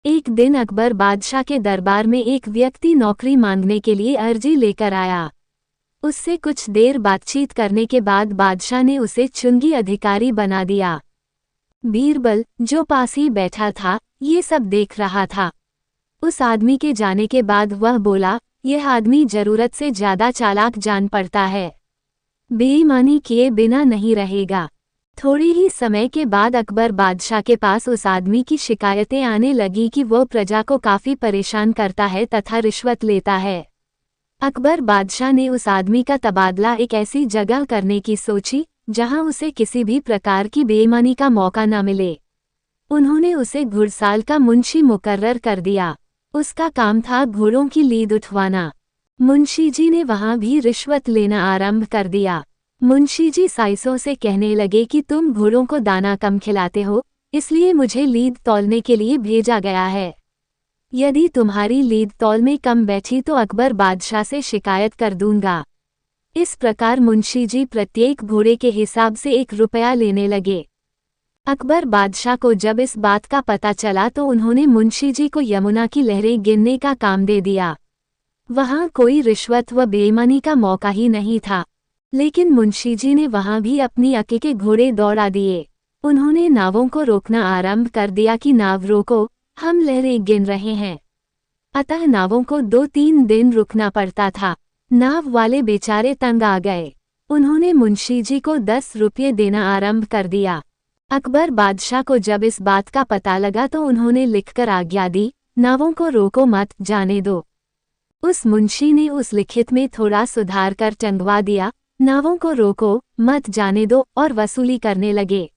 एक दिन अकबर बादशाह के दरबार में एक व्यक्ति नौकरी मांगने के लिए अर्जी लेकर आया। उससे कुछ देर बातचीत करने के बाद बादशाह ने उसे चुंगी अधिकारी बना दिया। बीरबल, जो पास ही बैठा था, ये सब देख रहा था। उस आदमी के जाने के बाद वह बोला, यह आदमी जरूरत से ज्यादा चालाक जान पड़ता है, बेईमानी किए बिना नहीं रहेगा। थोड़ी ही समय के बाद अकबर बादशाह के पास उस आदमी की शिकायतें आने लगी कि वो प्रजा को काफी परेशान करता है तथा रिश्वत लेता है। अकबर बादशाह ने उस आदमी का तबादला एक ऐसी जगह करने की सोची जहां उसे किसी भी प्रकार की बेईमानी का मौका न मिले। उन्होंने उसे घुड़साल का मुंशी मुकर्रर कर दिया। उसका काम था घोड़ों की लीद उठवाना। मुंशी जी ने वहां भी रिश्वत लेना आरंभ कर दिया। मुंशी जी साइसों से कहने लगे कि तुम घोड़ों को दाना कम खिलाते हो, इसलिए मुझे लीद तौलने के लिए भेजा गया है। यदि तुम्हारी लीद तौल में कम बैठी तो अकबर बादशाह से शिकायत कर दूंगा। इस प्रकार मुंशी जी प्रत्येक घोड़े के हिसाब से 1 रुपया लेने लगे। अकबर बादशाह को जब इस बात का पता चला तो उन्होंने मुंशी जी को यमुना की लहरें गिनने का काम दे दिया। वहां कोई रिश्वत व बेईमानी का मौका ही नहीं था, लेकिन मुंशी जी ने वहां भी अपनी अके के घोड़े दौड़ा दिए। उन्होंने नावों को रोकना आरंभ कर दिया कि नाव रोको, हम लहरें गिन रहे हैं। अतः नावों को 2-3 दिन रुकना पड़ता था। नाव वाले बेचारे तंग आ गए। उन्होंने मुंशी जी को 10 रुपये देना आरंभ कर दिया। अकबर बादशाह को जब इस बात का पता लगा तो उन्होंने लिखकर आज्ञा दी, नावों को रोको मत, जाने दो। उस मुंशी ने उस लिखित में थोड़ा सुधार कर टंगवा दिया, नावों को रोको मत, जाने दो, और वसूली करने लगे।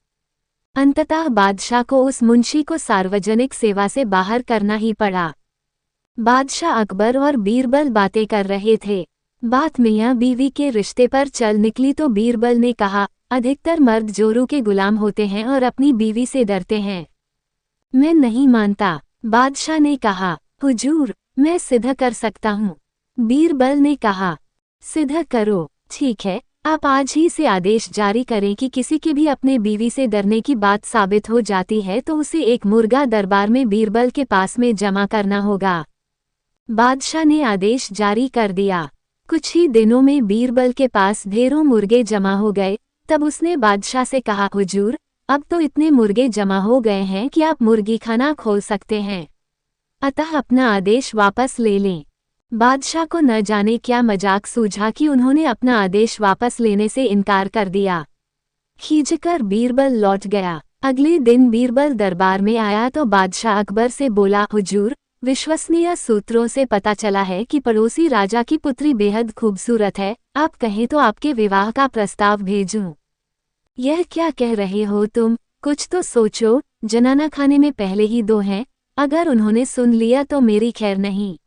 अंततः बादशाह को उस मुंशी को सार्वजनिक सेवा से बाहर करना ही पड़ा। बादशाह अकबर और बीरबल बातें कर रहे थे। बात मियां बीवी के रिश्ते पर चल निकली तो बीरबल ने कहा, अधिकतर मर्द जोरू के गुलाम होते हैं और अपनी बीवी से डरते हैं। मैं नहीं मानता। बादशाह ने कहा, हुजूर, मैं सिद्ध कर सकता हूँ। बीरबल ने कहा, सिद्ध करो। ठीक है, आप आज ही से आदेश जारी करें कि किसी के भी अपने बीवी से डरने की बात साबित हो जाती है तो उसे एक मुर्गा दरबार में बीरबल के पास में जमा करना होगा। बादशाह ने आदेश जारी कर दिया। कुछ ही दिनों में बीरबल के पास ढेरों मुर्गे जमा हो गए। तब उसने बादशाह से कहा, हुजूर, अब तो इतने मुर्गे जमा हो गए हैं कि आप मुर्गी खाना खोल सकते हैं, अतः अपना आदेश वापस ले लें। बादशाह को न जाने क्या मजाक सूझा कि उन्होंने अपना आदेश वापस लेने से इनकार कर दिया। खींचकर बीरबल लौट गया। अगले दिन बीरबल दरबार में आया तो बादशाह अकबर से बोला, हुजूर, विश्वसनीय सूत्रों से पता चला है कि पड़ोसी राजा की पुत्री बेहद खूबसूरत है। आप कहें तो आपके विवाह का प्रस्ताव भेजूं। यह क्या कह रहे हो तुम? कुछ तो सोचो। जनाना खाने में पहले ही 2 हैं, अगर उन्होंने सुन लिया तो मेरी खैर नहीं।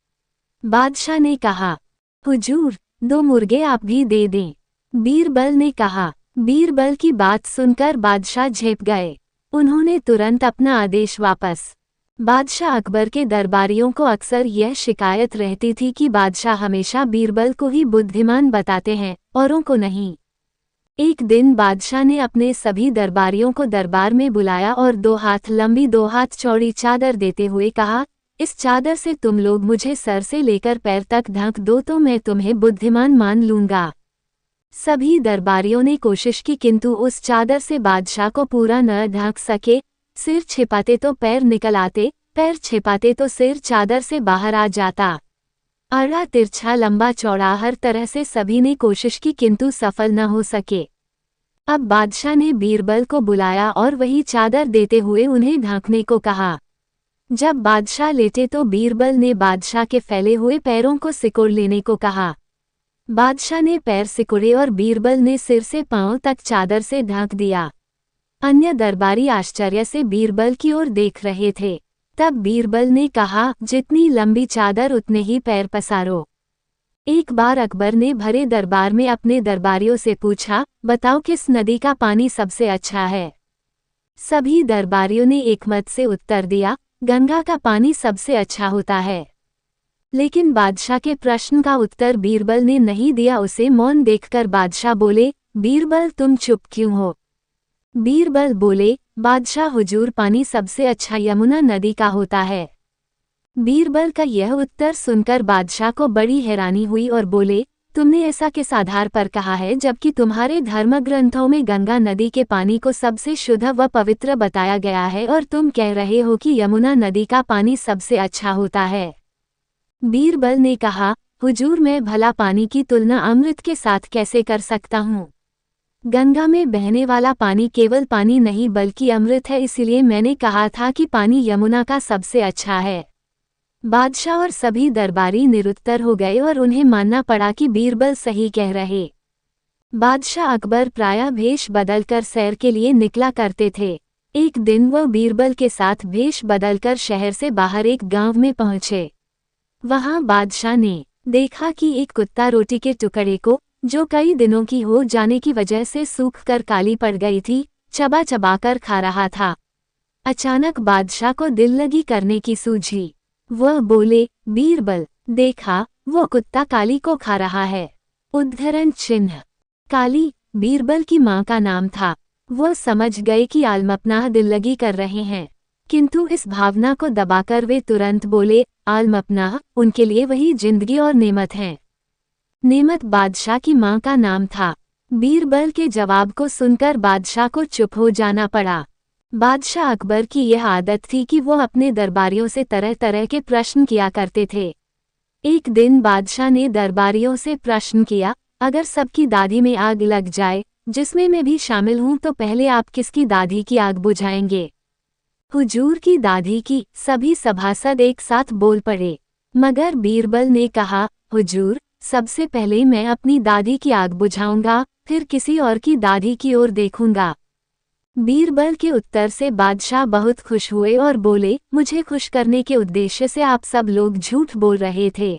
बादशाह ने कहा, हुजूर, 2 मुर्गे आप भी दे दें। बीरबल ने कहा। बीरबल की बात सुनकर बादशाह झेप गए। उन्होंने तुरंत अपना आदेश वापस। बादशाह अकबर के दरबारियों को अक्सर यह शिकायत रहती थी कि बादशाह हमेशा बीरबल को ही बुद्धिमान बताते हैं, औरों को नहीं। एक दिन बादशाह ने अपने सभी दरबारियों को दरबार में बुलाया और 2 हाथ लंबी 2 हाथ चौड़ी चादर देते हुए कहा, इस चादर से तुम लोग मुझे सर से लेकर पैर तक ढक दो तो मैं तुम्हें बुद्धिमान मान लूंगा। सभी दरबारियों ने कोशिश की किंतु उस चादर से बादशाह को पूरा न ढक सके। सिर छिपाते तो पैर निकल आते, पैर छिपाते तो सिर चादर से बाहर आ जाता। आड़ा तिरछा लंबा चौड़ा हर तरह से सभी ने कोशिश की किंतु सफल न हो सके। अब बादशाह ने बीरबल को बुलाया और वही चादर देते हुए उन्हें ढकने को कहा। जब बादशाह लेटे तो बीरबल ने बादशाह के फैले हुए पैरों को सिकोड़ लेने को कहा। बादशाह ने पैर सिकोड़े और बीरबल ने सिर से पांव तक चादर से ढक दिया। अन्य दरबारी आश्चर्य से बीरबल की ओर देख रहे थे। तब बीरबल ने कहा, जितनी लंबी चादर उतने ही पैर पसारो। एक बार अकबर ने भरे दरबार में अपने दरबारियों से पूछा, बताओ किस नदी का पानी सबसे अच्छा है? सभी दरबारियों ने एकमत से उत्तर दिया, गंगा का पानी सबसे अच्छा होता है। लेकिन बादशाह के प्रश्न का उत्तर बीरबल ने नहीं दिया। उसे मौन देखकर बादशाह बोले, बीरबल तुम चुप क्यों हो? बीरबल बोले, बादशाह हुजूर, पानी सबसे अच्छा यमुना नदी का होता है। बीरबल का यह उत्तर सुनकर बादशाह को बड़ी हैरानी हुई और बोले, तुमने ऐसा किस आधार पर कहा है जबकि तुम्हारे धर्म ग्रंथों में गंगा नदी के पानी को सबसे शुद्ध व पवित्र बताया गया है और तुम कह रहे हो कि यमुना नदी का पानी सबसे अच्छा होता है। बीरबल ने कहा, हुजूर मैं भला पानी की तुलना अमृत के साथ कैसे कर सकता हूँ। गंगा में बहने वाला पानी केवल पानी नहीं बल्कि अमृत है, इसलिए मैंने कहा था कि पानी यमुना का सबसे अच्छा है। बादशाह और सभी दरबारी निरुत्तर हो गए और उन्हें मानना पड़ा कि बीरबल सही कह रहे। बादशाह अकबर प्रायः भेष बदलकर सैर के लिए निकला करते थे। एक दिन वह बीरबल के साथ भेष बदलकर शहर से बाहर एक गांव में पहुंचे। वहां बादशाह ने देखा कि एक कुत्ता रोटी के टुकड़े को, जो कई दिनों की हो जाने की वजह से सूखकर काली पड़ गई थी, चबा चबाकर खा रहा था। अचानक बादशाह को दिल लगी करने की सूझी। वह बोले, बीरबल देखा, वो कुत्ता काली को खा रहा है। उद्धरण चिन्ह। काली बीरबल की माँ का नाम था। वह समझ गए कि आलमपनाह दिल लगी कर रहे हैं, किंतु इस भावना को दबाकर वे तुरंत बोले, आलमपनाह उनके लिए वही जिंदगी और नेमत हैं। नेमत बादशाह की माँ का नाम था। बीरबल के जवाब को सुनकर बादशाह को चुप हो जाना पड़ा। बादशाह अकबर की यह आदत थी कि वो अपने दरबारियों से तरह तरह के प्रश्न किया करते थे। एक दिन बादशाह ने दरबारियों से प्रश्न किया, अगर सबकी दाढ़ी में आग लग जाए, जिसमें मैं भी शामिल हूं, तो पहले आप किसकी दाढ़ी की आग बुझाएंगे। हुजूर की दाढ़ी की। सभी सभासद एक साथ बोल पड़े। मगर बीरबल ने कहा, हुजूर सबसे पहले मैं अपनी दाढ़ी की आग बुझाऊंगा, फिर किसी और की दाढ़ी की ओर देखूंगा। बीरबल के उत्तर से बादशाह बहुत खुश हुए और बोले, मुझे खुश करने के उद्देश्य से आप सब लोग झूठ बोल रहे थे।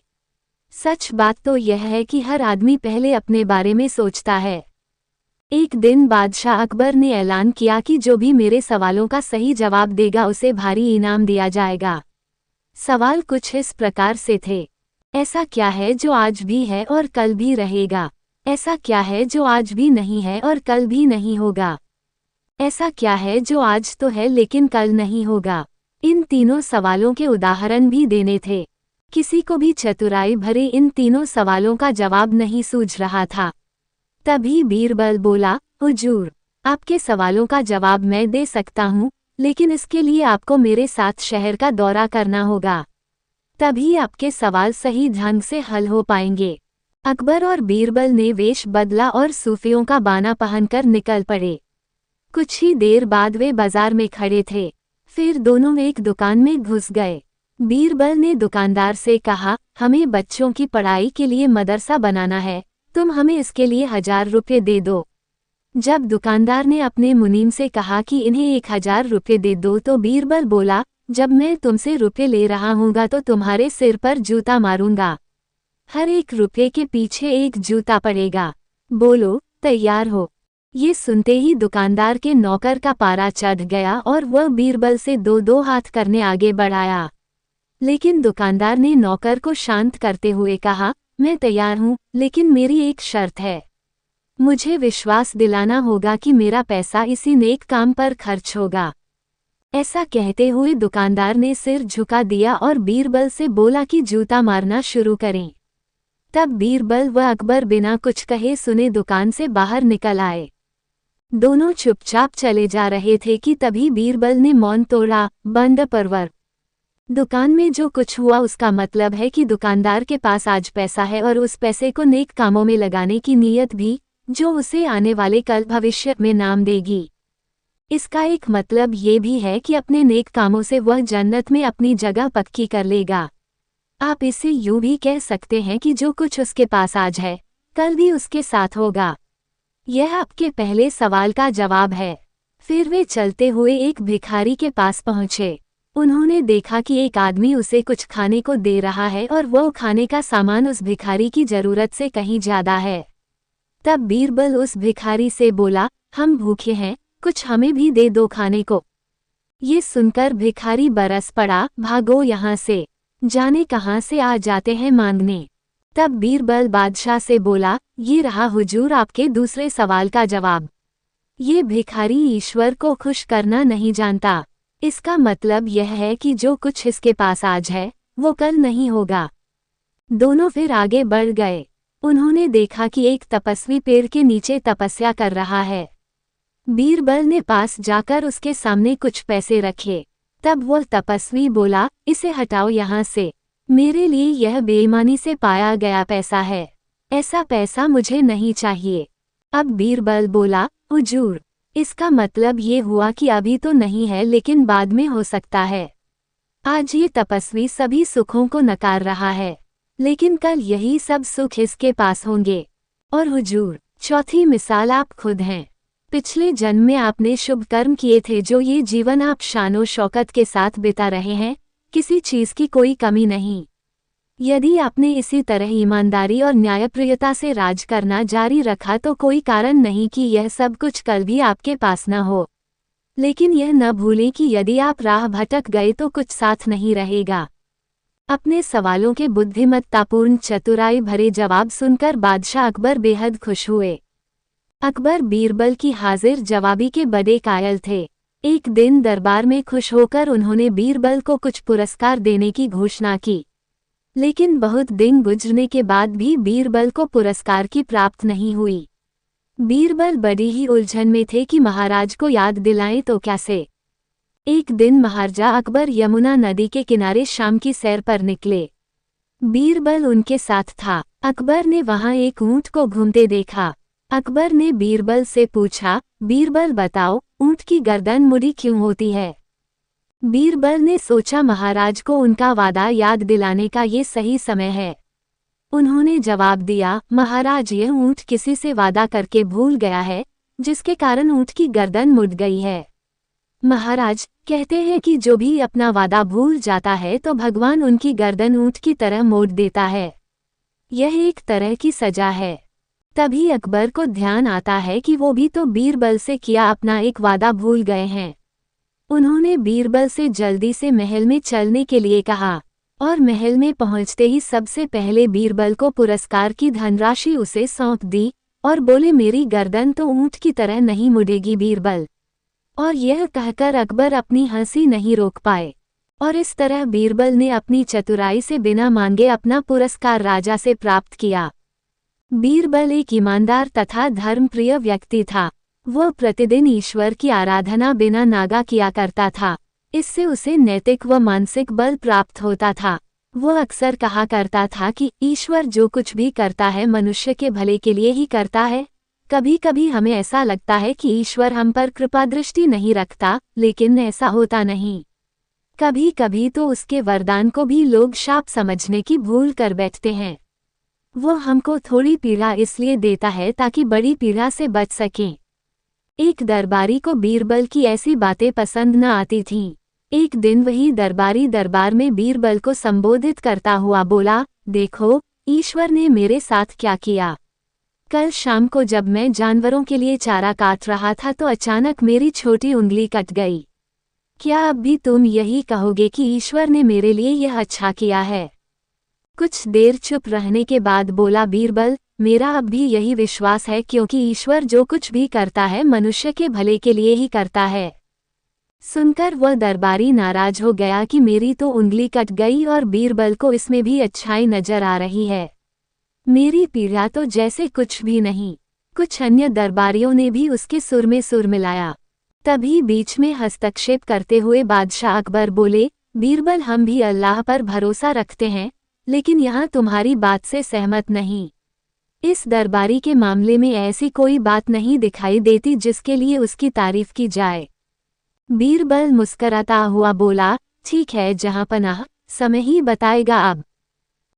सच बात तो यह है कि हर आदमी पहले अपने बारे में सोचता है। एक दिन बादशाह अकबर ने ऐलान किया कि जो भी मेरे सवालों का सही जवाब देगा उसे भारी इनाम दिया जाएगा। सवाल कुछ इस प्रकार से थे, ऐसा क्या है जो आज भी है और कल भी रहेगा? ऐसा क्या है जो आज भी नहीं है और कल भी नहीं होगा? ऐसा क्या है जो आज तो है लेकिन कल नहीं होगा? इन तीनों सवालों के उदाहरण भी देने थे। किसी को भी चतुराई भरे इन तीनों सवालों का जवाब नहीं सूझ रहा था। तभी बीरबल बोला, हुजूर आपके सवालों का जवाब मैं दे सकता हूँ, लेकिन इसके लिए आपको मेरे साथ शहर का दौरा करना होगा, तभी आपके सवाल सही ढंग से हल हो पाएंगे। अकबर और बीरबल ने वेश बदला और सूफियों का बाना पहनकर निकल पड़े। कुछ ही देर बाद वे बाजार में खड़े थे। फिर दोनों एक दुकान में घुस गए। बीरबल ने दुकानदार से कहा, हमें बच्चों की पढ़ाई के लिए मदरसा बनाना है, तुम हमें इसके लिए 1000 रुपये दे दो। जब दुकानदार ने अपने मुनीम से कहा कि इन्हें 1000 रुपये दे दो, तो बीरबल बोला, जब मैं तुमसे रुपये ले रहा हूँगा तो तुम्हारे सिर पर जूता मारूंगा। हर एक रुपये के पीछे एक जूता पड़ेगा। बोलो, तैयार हो? ये सुनते ही दुकानदार के नौकर का पारा चढ़ गया और वह बीरबल से 2-2 हाथ करने आगे बढ़ाया। लेकिन दुकानदार ने नौकर को शांत करते हुए कहा, मैं तैयार हूँ, लेकिन मेरी एक शर्त है। मुझे विश्वास दिलाना होगा कि मेरा पैसा इसी नेक काम पर खर्च होगा। ऐसा कहते हुए दुकानदार ने सिर झुका दिया और बीरबल से बोला कि जूता मारना शुरू करें। तब बीरबल व अकबर बिना कुछ कहे सुने दुकान से बाहर निकल आए। दोनों चुपचाप चले जा रहे थे कि तभी बीरबल ने मौन तोड़ा, बंद परवर। दुकान में जो कुछ हुआ उसका मतलब है कि दुकानदार के पास आज पैसा है और उस पैसे को नेक कामों में लगाने की नीयत भी, जो उसे आने वाले कल भविष्य में नाम देगी। इसका एक मतलब ये भी है कि अपने नेक कामों से वह जन्नत में अपनी जगह पक्की कर लेगा। आप इसे यूं भी कह सकते हैं कि जो कुछ उसके पास आज है, कल भी उसके साथ होगा। यह आपके पहले सवाल का जवाब है। फिर वे चलते हुए एक भिखारी के पास पहुंचे। उन्होंने देखा कि एक आदमी उसे कुछ खाने को दे रहा है और वो खाने का सामान उस भिखारी की जरूरत से कहीं ज्यादा है। तब बीरबल उस भिखारी से बोला, हम भूखे हैं, कुछ हमें भी दे दो खाने को। ये सुनकर भिखारी बरस पड़ा, भागो यहाँ से, जाने कहाँ से आ जाते हैं मांगने। तब बीरबल बादशाह से बोला, ये रहा हुजूर आपके दूसरे सवाल का जवाब। ये भिखारी ईश्वर को खुश करना नहीं जानता। इसका मतलब यह है कि जो कुछ इसके पास आज है, वो कल नहीं होगा। दोनों फिर आगे बढ़ गए। उन्होंने देखा कि एक तपस्वी पेड़ के नीचे तपस्या कर रहा है। बीरबल ने पास जाकर उसके सामने कुछ पैसे रखे। तब वो तपस्वी बोला, इसे हटाओ यहाँ से, मेरे लिए यह बेईमानी से पाया गया पैसा है, ऐसा पैसा मुझे नहीं चाहिए। अब बीरबल बोला, हुजूर, इसका मतलब ये हुआ कि अभी तो नहीं है लेकिन बाद में हो सकता है। आज ये तपस्वी सभी सुखों को नकार रहा है, लेकिन कल यही सब सुख इसके पास होंगे। और हुजूर, चौथी मिसाल आप खुद हैं। पिछले जन्म में आपने शुभ कर्म किए थे जो ये जीवन आप शानो शौकत के साथ बिता रहे हैं, किसी चीज की कोई कमी नहीं। यदि आपने इसी तरह ईमानदारी और न्यायप्रियता से राज करना जारी रखा तो कोई कारण नहीं कि यह सब कुछ कल भी आपके पास न हो। लेकिन यह न भूलें कि यदि आप राह भटक गए तो कुछ साथ नहीं रहेगा। अपने सवालों के बुद्धिमत्तापूर्ण चतुराई भरे जवाब सुनकर बादशाह अकबर बेहद खुश हुए। अकबर बीरबल की हाजिर जवाबी के बड़े कायल थे। एक दिन दरबार में खुश होकर उन्होंने बीरबल को कुछ पुरस्कार देने की घोषणा की, लेकिन बहुत दिन गुजरने के बाद भी बीरबल को पुरस्कार की प्राप्त नहीं हुई। बीरबल बड़ी ही उलझन में थे कि महाराज को याद दिलाएं तो कैसे। एक दिन महाराजा अकबर यमुना नदी के किनारे शाम की सैर पर निकले। बीरबल उनके साथ था। अकबर ने वहां एक ऊंट को घूमते देखा। अकबर ने बीरबल से पूछा, बीरबल बताओ, ऊंट की गर्दन मुड़ी क्यों होती है? बीरबल ने सोचा महाराज को उनका वादा याद दिलाने का ये सही समय है। उन्होंने जवाब दिया, महाराज, यह ऊंट किसी से वादा करके भूल गया है, जिसके कारण ऊंट की गर्दन मुड़ गई है। महाराज, कहते हैं कि जो भी अपना वादा भूल जाता है तो भगवान उनकी गर्दन ऊंट की तरह मोड़ देता है। यह एक तरह की सजा है। तभी अकबर को ध्यान आता है कि वो भी तो बीरबल से किया अपना एक वादा भूल गए हैं। उन्होंने बीरबल से जल्दी से महल में चलने के लिए कहा और महल में पहुंचते ही सबसे पहले बीरबल को पुरस्कार की धनराशि उसे सौंप दी और बोले, मेरी गर्दन तो ऊंट की तरह नहीं मुड़ेगी बीरबल। और यह कहकर अकबर अपनी हंसी नहीं रोक पाए। और इस तरह बीरबल ने अपनी चतुराई से बिना मांगे अपना पुरस्कार राजा से प्राप्त किया। बीरबल एक ईमानदार तथा धर्मप्रिय व्यक्ति था। वह प्रतिदिन ईश्वर की आराधना बिना नागा किया करता था। इससे उसे नैतिक व मानसिक बल प्राप्त होता था। वह अक्सर कहा करता था कि ईश्वर जो कुछ भी करता है मनुष्य के भले के लिए ही करता है। कभी कभी हमें ऐसा लगता है कि ईश्वर हम पर कृपा दृष्टि नहीं रखता, लेकिन ऐसा होता नहीं। कभी कभी तो उसके वरदान को भी लोग शाप समझने की भूल कर बैठते हैं। वो हमको थोड़ी पीड़ा इसलिए देता है ताकि बड़ी पीड़ा से बच सकें। एक दरबारी को बीरबल की ऐसी बातें पसंद न आती थीं। एक दिन वही दरबारी दरबार में बीरबल को संबोधित करता हुआ बोला, देखो, ईश्वर ने मेरे साथ क्या किया। कल शाम को जब मैं जानवरों के लिए चारा काट रहा था तो अचानक मेरी छोटी उंगली कट गई। क्या अब भी तुम यही कहोगे कि ईश्वर ने मेरे लिए यह अच्छा किया है? कुछ देर चुप रहने के बाद बोला बीरबल, मेरा अब भी यही विश्वास है, क्योंकि ईश्वर जो कुछ भी करता है मनुष्य के भले के लिए ही करता है। सुनकर वह दरबारी नाराज हो गया कि मेरी तो उंगली कट गई और बीरबल को इसमें भी अच्छाई नजर आ रही है। मेरी पीड़ा तो जैसे कुछ भी नहीं। कुछ अन्य दरबारियों ने भी उसके सुर में सुर मिलाया। तभी बीच में हस्तक्षेप करते हुए बादशाह अकबर बोले, बीरबल, हम भी अल्लाह पर भरोसा रखते हैं, लेकिन यहाँ तुम्हारी बात से सहमत नहीं। इस दरबारी के मामले में ऐसी कोई बात नहीं दिखाई देती जिसके लिए उसकी तारीफ की जाए। बीरबल मुस्कराता हुआ बोला, ठीक है जहाँपनाह, समय ही बताएगा। अब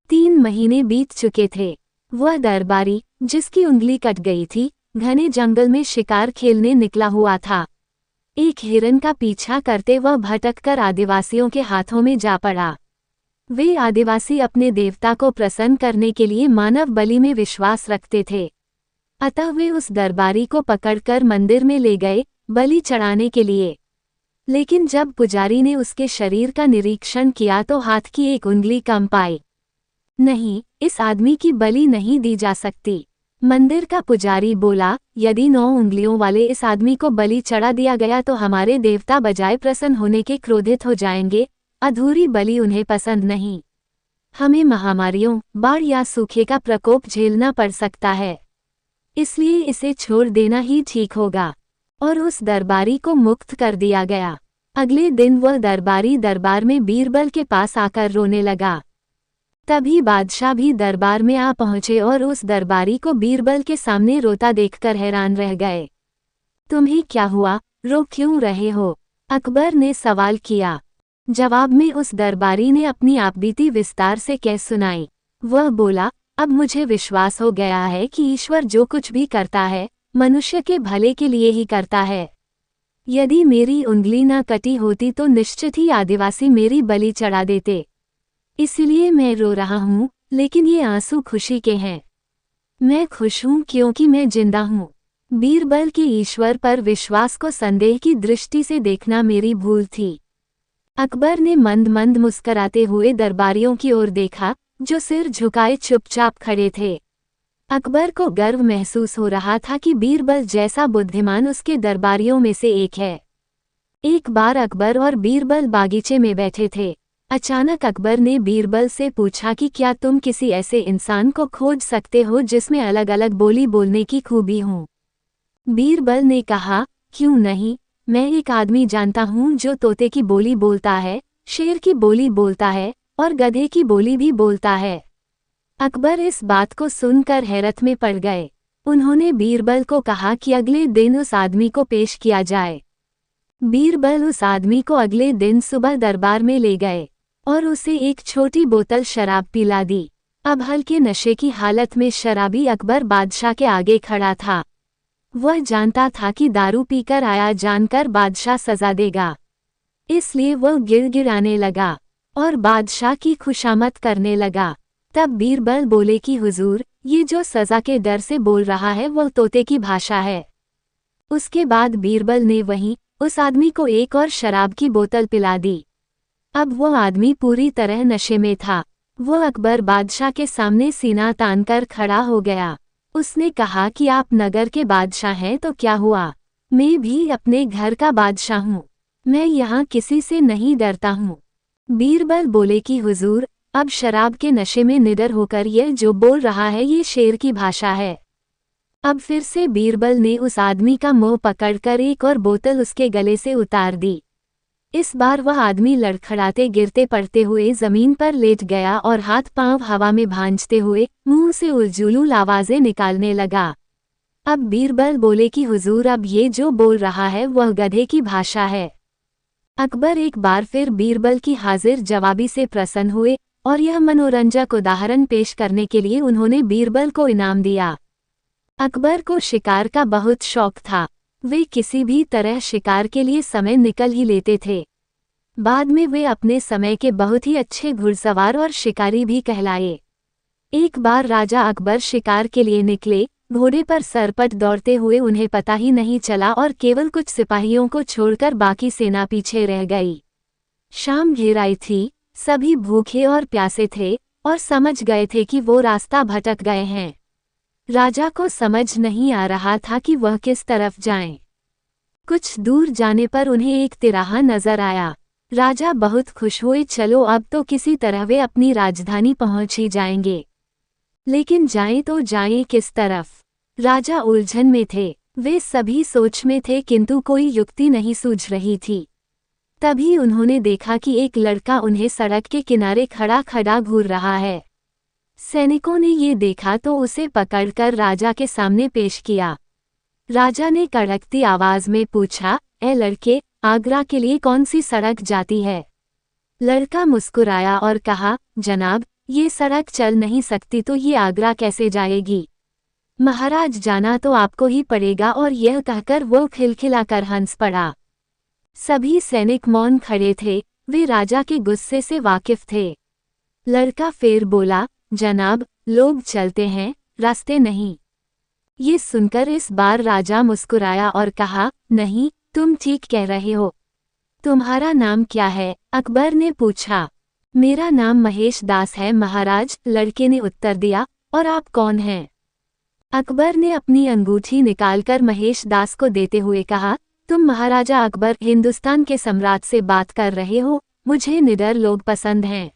3 महीने बीत चुके थे। वह दरबारी, जिसकी उंगली कट गई थी, घने जंगल में शिकार खेलने निकला हुआ था। एक हिरन का पीछा करते वह भटककर आदिवासियों के हाथों में जा पड़ा। वे आदिवासी अपने देवता को प्रसन्न करने के लिए मानव बलि में विश्वास रखते थे। अतः वे उस दरबारी को पकड़कर मंदिर में ले गए बलि चढ़ाने के लिए। लेकिन जब पुजारी ने उसके शरीर का निरीक्षण किया तो हाथ की एक उंगली कम पाई। नहीं, इस आदमी की बलि नहीं दी जा सकती। मंदिर का पुजारी बोला, यदि 9 उंगलियों वाले इस आदमी को बलि चढ़ा दिया गया तो हमारे देवता बजाय प्रसन्न होने के क्रोधित हो जाएंगे। अधूरी बलि उन्हें पसंद नहीं। हमें महामारियों, बाढ़ या सूखे का प्रकोप झेलना पड़ सकता है, इसलिए इसे छोड़ देना ही ठीक होगा। और उस दरबारी को मुक्त कर दिया गया। अगले दिन वह दरबारी दरबार में बीरबल के पास आकर रोने लगा। तभी बादशाह भी दरबार में आ पहुंचे और उस दरबारी को बीरबल के सामने रोता देखकर हैरान रह गए। तुम्हें क्या हुआ, रो क्यों रहे हो? अकबर ने सवाल किया। जवाब में उस दरबारी ने अपनी आपबीती विस्तार से कह सुनाई। वह बोला, अब मुझे विश्वास हो गया है कि ईश्वर जो कुछ भी करता है मनुष्य के भले के लिए ही करता है। यदि मेरी उंगली न कटी होती तो निश्चित ही आदिवासी मेरी बलि चढ़ा देते। इसलिए मैं रो रहा हूँ, लेकिन ये आंसू खुशी के हैं। मैं खुश हूँ क्योंकि मैं जिंदा हूँ। बीरबल के ईश्वर पर विश्वास को संदेह की दृष्टि से देखना मेरी भूल थी। अकबर ने मंद मंद मुस्कराते हुए दरबारियों की ओर देखा, जो सिर झुकाए चुपचाप खड़े थे। अकबर को गर्व महसूस हो रहा था कि बीरबल जैसा बुद्धिमान उसके दरबारियों में से एक है। एक बार अकबर और बीरबल बागीचे में बैठे थे। अचानक अकबर ने बीरबल से पूछा कि क्या तुम किसी ऐसे इंसान को खोज सकते हो जिसमें अलग अलग बोली बोलने की खूबी हो? बीरबल ने कहा, क्यों नहीं, मैं एक आदमी जानता हूँ जो तोते की बोली बोलता है, शेर की बोली बोलता है और गधे की बोली भी बोलता है। अकबर इस बात को सुनकर हैरत में पड़ गए। उन्होंने बीरबल को कहा कि अगले दिन उस आदमी को पेश किया जाए। बीरबल उस आदमी को अगले दिन सुबह दरबार में ले गए और उसे एक छोटी बोतल शराब पिला दी। अब हल्के नशे की हालत में शराबी अकबर बादशाह के आगे खड़ा था। वह जानता था कि दारू पीकर आया जानकर बादशाह सजा देगा, इसलिए वह गिड़गिड़ाने लगा और बादशाह की खुशामद करने लगा। तब बीरबल बोले कि हुजूर, ये जो सजा के डर से बोल रहा है वह तोते की भाषा है। उसके बाद बीरबल ने वहीं उस आदमी को एक और शराब की बोतल पिला दी। अब वह आदमी पूरी तरह नशे में था। वह अकबर बादशाह के सामने सीना तानकर खड़ा हो गया। उसने कहा कि आप नगर के बादशाह हैं तो क्या हुआ, मैं भी अपने घर का बादशाह हूँ। मैं यहाँ किसी से नहीं डरता हूँ। बीरबल बोले कि हुजूर, अब शराब के नशे में निडर होकर यह जो बोल रहा है ये शेर की भाषा है। अब फिर से बीरबल ने उस आदमी का मुंह पकड़कर एक और बोतल उसके गले से उतार दी। इस बार वह आदमी लड़खड़ाते गिरते पड़ते हुए जमीन पर लेट गया और हाथ पांव हवा में भांजते हुए मुंह से उलझुलूल आवाजें निकालने लगा। अब बीरबल बोले कि हुजूर, अब ये जो बोल रहा है वह गधे की भाषा है। अकबर एक बार फिर बीरबल की हाजिर जवाबी से प्रसन्न हुए और यह मनोरंजक उदाहरण पेश करने के लिए उन्होंने बीरबल को इनाम दिया। अकबर को शिकार का बहुत शौक था। वे किसी भी तरह शिकार के लिए समय निकल ही लेते थे। बाद में वे अपने समय के बहुत ही अच्छे घुड़सवार और शिकारी भी कहलाए। एक बार राजा अकबर शिकार के लिए निकले। घोड़े पर सरपट दौड़ते हुए उन्हें पता ही नहीं चला और केवल कुछ सिपाहियों को छोड़कर बाकी सेना पीछे रह गई। शाम घेर आई थी। सभी भूखे और प्यासे थे और समझ गए थे कि वो रास्ता भटक गए हैं। राजा को समझ नहीं आ रहा था कि वह किस तरफ जाएं। कुछ दूर जाने पर उन्हें एक तिराहा नजर आया। राजा बहुत खुश हुए, चलो अब तो किसी तरह वे अपनी राजधानी पहुंच ही जाएंगे। लेकिन जाएं तो जाएं किस तरफ? राजा उलझन में थे। वे सभी सोच में थे किंतु कोई युक्ति नहीं सूझ रही थी। तभी उन्होंने देखा कि एक लड़का उन्हें सड़क के किनारे खड़ा खड़ा घूर रहा है। सैनिकों ने ये देखा तो उसे पकड़कर राजा के सामने पेश किया। राजा ने कड़कती आवाज में पूछा, ए लड़के, आगरा के लिए कौन सी सड़क जाती है? लड़का मुस्कुराया और कहा, जनाब, ये सड़क चल नहीं सकती तो ये आगरा कैसे जाएगी? महाराज, जाना तो आपको ही पड़ेगा। और यह कहकर वो खिलखिलाकर हंस पड़ा। सभी सैनिक मौन खड़े थे। वे राजा के गुस्से से वाकिफ थे। लड़का फिर बोला, जनाब, लोग चलते हैं, रास्ते नहीं। ये सुनकर इस बार राजा मुस्कुराया और कहा, नहीं, तुम ठीक कह रहे हो। तुम्हारा नाम क्या है? अकबर ने पूछा। मेरा नाम महेश दास है महाराज, लड़के ने उत्तर दिया। और आप कौन हैं? अकबर ने अपनी अंगूठी निकालकर महेश दास को देते हुए कहा, तुम महाराजा अकबर हिंदुस्तान के सम्राट से बात कर रहे हो। मुझे निडर लोग पसंद हैं।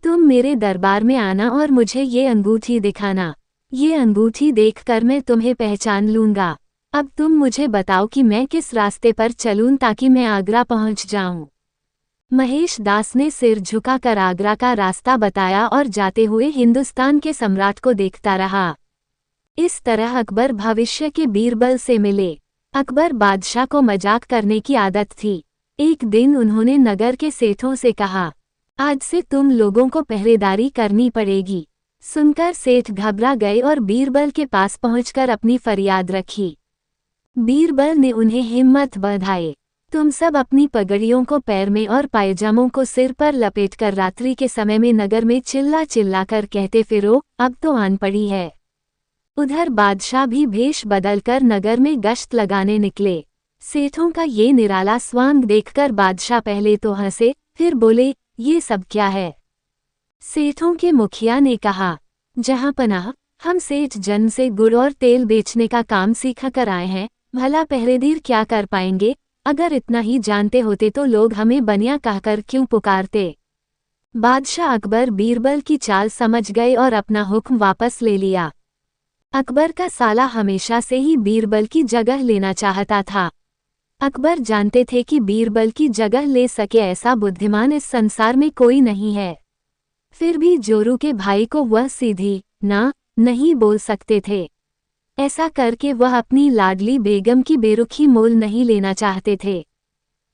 तुम मेरे दरबार में आना और मुझे ये अंगूठी दिखाना। ये अंगूठी देखकर मैं तुम्हें पहचान लूंगा। अब तुम मुझे बताओ कि मैं किस रास्ते पर चलूं ताकि मैं आगरा पहुंच जाऊं। महेश दास ने सिर झुकाकर आगरा का रास्ता बताया और जाते हुए हिंदुस्तान के सम्राट को देखता रहा। इस तरह अकबर भविष्य के बीरबल से मिले। अकबर बादशाह को मजाक करने की आदत थी। एक दिन उन्होंने नगर के सेठों से कहा, आज से तुम लोगों को पहरेदारी करनी पड़ेगी। सुनकर सेठ घबरा गए और बीरबल के पास पहुंचकर अपनी फरियाद रखी। बीरबल ने उन्हें हिम्मत बधाई। तुम सब अपनी पगड़ियों को पैर में और पायजामों को सिर पर लपेटकर रात्रि के समय में नगर में चिल्ला चिल्ला कर कहते फिरो, अब तो आन पड़ी है। उधर बादशाह भी भेष बदलकर नगर में गश्त लगाने निकले। सेठों का ये निराला स्वांग देखकर बादशाह पहले तो हंसे, फिर बोले, ये सब क्या है? सेठों के मुखिया ने कहा, जहांपनाह, हम सेठ जन से गुड़ और तेल बेचने का काम सीख कर आए हैं। भला पहरेदार क्या कर पाएंगे? अगर इतना ही जानते होते तो लोग हमें बनिया कहकर क्यों पुकारते? बादशाह अकबर बीरबल की चाल समझ गए और अपना हुक्म वापस ले लिया। अकबर का साला हमेशा से ही बीरबल की जगह लेना चाहता था। अकबर जानते थे कि बीरबल की जगह ले सके ऐसा बुद्धिमान इस संसार में कोई नहीं है। फिर भी जोरू के भाई को वह सीधी ना नहीं बोल सकते थे। ऐसा करके वह अपनी लाडली बेगम की बेरुखी मोल नहीं लेना चाहते थे।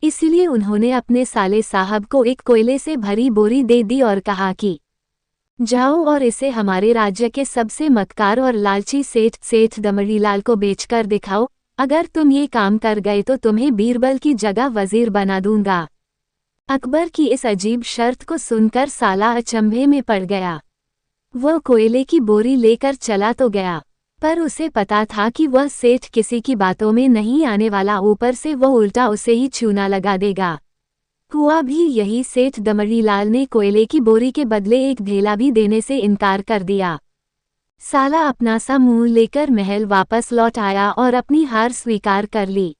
इसलिए उन्होंने अपने साले साहब को एक कोयले से भरी बोरी दे दी और कहा कि जाओ और इसे हमारे राज्य के सबसे मक्कार और लालची सेठ दमड़ीलाल को बेचकर दिखाओ। अगर तुम ये काम कर गए तो तुम्हें बीरबल की जगह वजीर बना दूंगा। अकबर की इस अजीब शर्त को सुनकर साला अचंभे में पड़ गया। वह कोयले की बोरी लेकर चला तो गया, पर उसे पता था कि वह सेठ किसी की बातों में नहीं आने वाला, ऊपर से वह उल्टा उसे ही चूना लगा देगा। हुआ भी यही। सेठ दमड़ीलाल ने कोयले की बोरी के बदले एक ढेला भी देने से इनकार कर दिया। साला अपना सा मुंह लेकर महल वापस लौट आया और अपनी हार स्वीकार कर ली।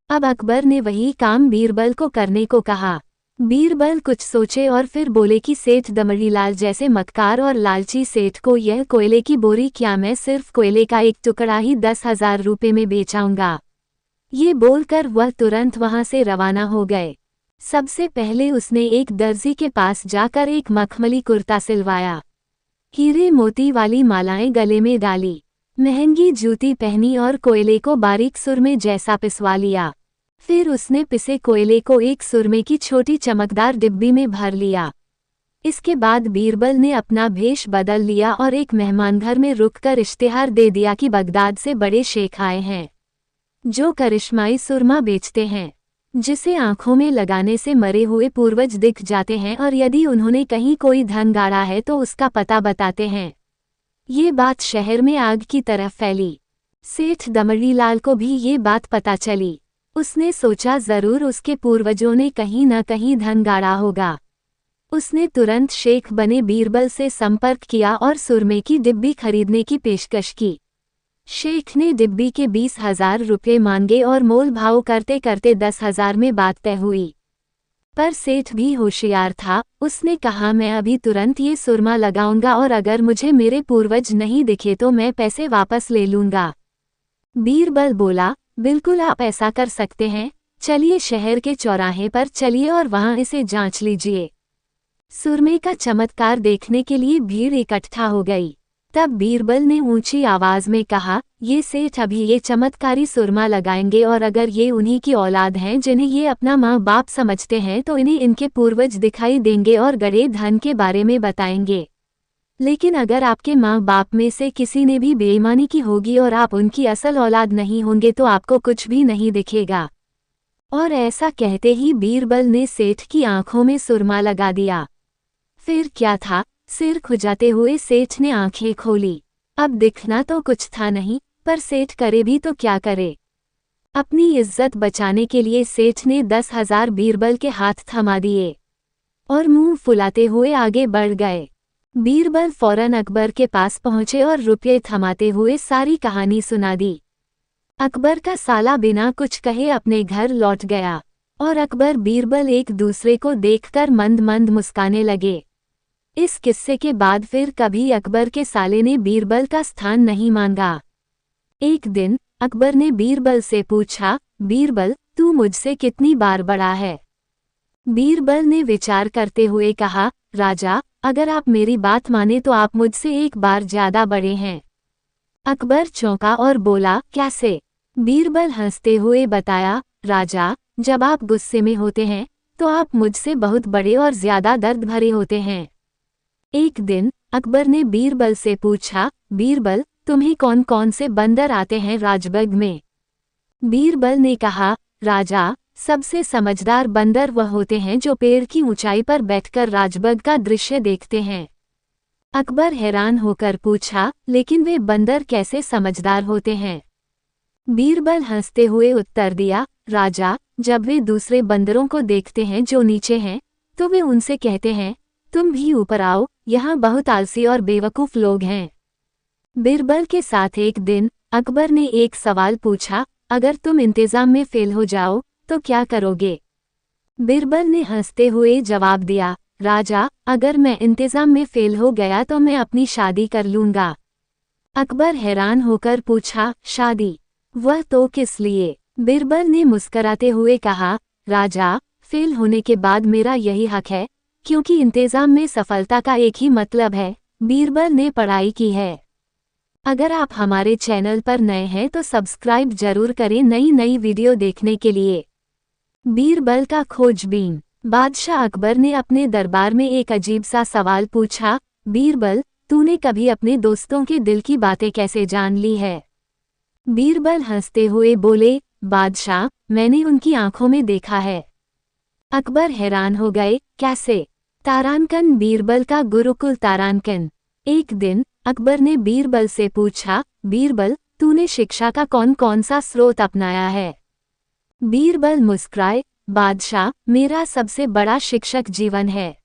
अब अकबर ने वही काम बीरबल को करने को कहा। बीरबल कुछ सोचे और फिर बोले कि सेठ दमड़ीलाल जैसे मक्कार और लालची सेठ को यह कोयले की बोरी क्या मैं सिर्फ कोयले का एक टुकड़ा ही 10,000 रुपये में बेचाऊंगा। ये बोलकर वह तुरंत वहां से रवाना हो गए। सबसे पहले उसने एक दर्जी के पास जाकर एक मखमली कुर्ता सिलवाया, हीरे मोती वाली मालाएं गले में डाली, महंगी जूती पहनी और कोयले को बारीक सुरमे जैसा पिसवा लिया। फिर उसने पिसे कोयले को एक सुरमे की छोटी चमकदार डिब्बी में भर लिया। इसके बाद बीरबल ने अपना भेष बदल लिया और एक मेहमानघर में रुककर इश्तिहार दे दिया कि बगदाद से बड़े शेख आए हैं जो करिश्माई सुरमा बेचते हैं, जिसे आंखों में लगाने से मरे हुए पूर्वज दिख जाते हैं और यदि उन्होंने कहीं कोई धन गाड़ा है तो उसका पता बताते हैं। ये बात शहर में आग की तरह फैली। सेठ दमड़ीलाल को भी ये बात पता चली। उसने सोचा जरूर उसके पूर्वजों ने कहीं न कहीं धन गाड़ा होगा। उसने तुरंत शेख बने बीरबल से संपर्क किया और सुरमे की डिब्बी खरीदने की पेशकश की। शेख ने डिब्बी के 20,000 रुपये मांगे और मोल भाव करते करते 10,000 में बात तय हुई। पर सेठ भी होशियार था। उसने कहा, मैं अभी तुरंत ये सुरमा लगाऊंगा और अगर मुझे मेरे पूर्वज नहीं दिखे तो मैं पैसे वापस ले लूंगा। बीरबल बोला, बिल्कुल आप ऐसा कर सकते हैं। चलिए शहर के चौराहे पर चलिए और वहां इसे जांच लीजिए। सुरमे का चमत्कार देखने के लिए भीड़ इकट्ठा हो गई। तब बीरबल ने ऊंची आवाज में कहा, ये सेठ अभी ये चमत्कारी सुरमा लगाएंगे और अगर ये उन्हीं की औलाद हैं जिन्हें ये अपना माँ बाप समझते हैं तो इन्हें इनके पूर्वज दिखाई देंगे और गड़े धन के बारे में बताएंगे। लेकिन अगर आपके माँ बाप में से किसी ने भी बेईमानी की होगी और आप उनकी असल औलाद नहीं होंगे तो आपको कुछ भी नहीं दिखेगा। और ऐसा कहते ही बीरबल ने सेठ की आंखों में सुरमा लगा दिया। फिर क्या था, सिर खुजाते हुए सेठ ने आंखें खोली। अब दिखना तो कुछ था नहीं, पर सेठ करे भी तो क्या करे। अपनी इज्जत बचाने के लिए सेठ ने 10,000 बीरबल के हाथ थमा दिए और मुंह फुलाते हुए आगे बढ़ गए। बीरबल फौरन अकबर के पास पहुंचे और रुपये थमाते हुए सारी कहानी सुना दी। अकबर का साला बिना कुछ कहे अपने घर लौट गया और अकबर बीरबल एक दूसरे को देखकर मंद मंद मुस्काने लगे। इस किस्से के बाद फिर कभी अकबर के साले ने बीरबल का स्थान नहीं मांगा। एक दिन अकबर ने बीरबल से पूछा, बीरबल तू मुझसे कितनी बार बड़ा है? बीरबल ने विचार करते हुए कहा, राजा अगर आप मेरी बात माने तो आप मुझसे एक बार ज्यादा बड़े हैं। अकबर चौंका और बोला, कैसे? बीरबल हंसते हुए बताया, राजा जब आप गुस्से में होते हैं तो आप मुझसे बहुत बड़े और ज्यादा दर्द भरे होते हैं। एक दिन अकबर ने बीरबल से पूछा, बीरबल तुम्हें कौन कौन से बंदर आते हैं राजबाग में? बीरबल ने कहा, राजा सबसे समझदार बंदर वह होते हैं जो पेड़ की ऊंचाई पर बैठकर राजबाग का दृश्य देखते हैं। अकबर हैरान होकर पूछा, लेकिन वे बंदर कैसे समझदार होते हैं? बीरबल हंसते हुए उत्तर दिया, राजा जब वे दूसरे बंदरों को देखते हैं जो नीचे हैं तो वे उनसे कहते हैं, तुम भी ऊपर आओ, यहाँ बहुत आलसी और बेवकूफ लोग हैं। बीरबल के साथ एक दिन अकबर ने एक सवाल पूछा, अगर तुम इंतजाम में फेल हो जाओ तो क्या करोगे? बीरबल ने हंसते हुए जवाब दिया, राजा अगर मैं इंतजाम में फेल हो गया तो मैं अपनी शादी कर लूंगा। अकबर हैरान होकर पूछा, शादी? वह तो किस लिए? बीरबल ने मुस्कराते हुए कहा, राजा फेल होने के बाद मेरा यही हक है, क्योंकि इंतजाम में सफलता का एक ही मतलब है, बीरबल ने पढ़ाई की है। अगर आप हमारे चैनल पर नए हैं तो सब्सक्राइब जरूर करें नई नई वीडियो देखने के लिए। बीरबल का खोजबीन। बादशाह अकबर ने अपने दरबार में एक अजीब सा सवाल पूछा, बीरबल तूने कभी अपने दोस्तों के दिल की बातें कैसे जान ली है? बीरबल हंसते हुए बोले, बादशाह मैंने उनकी आंखों में देखा है। अकबर हैरान हो गए, कैसे? तारांकन बीरबल का गुरुकुल तारांकन। एक दिन अकबर ने बीरबल से पूछा, बीरबल तूने शिक्षा का कौन कौन सा स्रोत अपनाया है? बीरबल मुस्कुराए, बादशाह मेरा सबसे बड़ा शिक्षक जीवन है।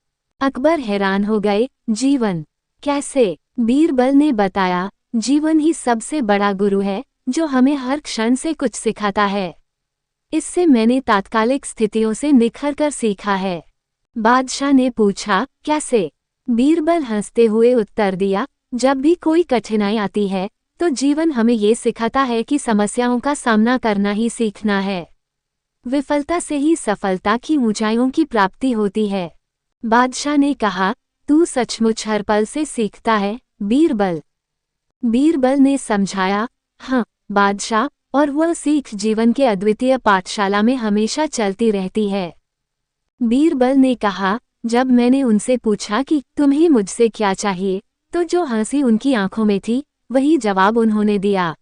अकबर हैरान हो गए, जीवन? कैसे? बीरबल ने बताया, जीवन ही सबसे बड़ा गुरु है जो हमें हर क्षण से कुछ सिखाता है। इससे मैंने तात्कालिक स्थितियों से निखर कर सीखा है। बादशाह ने पूछा, कैसे? बीरबल हंसते हुए उत्तर दिया, जब भी कोई कठिनाई आती है तो जीवन हमें ये सिखाता है कि समस्याओं का सामना करना ही सीखना है। विफलता से ही सफलता की ऊंचाइयों की प्राप्ति होती है। बादशाह ने कहा, तू सचमुच हर पल से सीखता है बीरबल। बीरबल ने समझाया, हाँ बादशाह, और वह सीख जीवन के अद्वितीय पाठशाला में हमेशा चलती रहती है। बीरबल ने कहा, जब मैंने उनसे पूछा कि तुम्हें मुझसे क्या चाहिए, तो जो हंसी उनकी आंखों में थी वही जवाब उन्होंने दिया।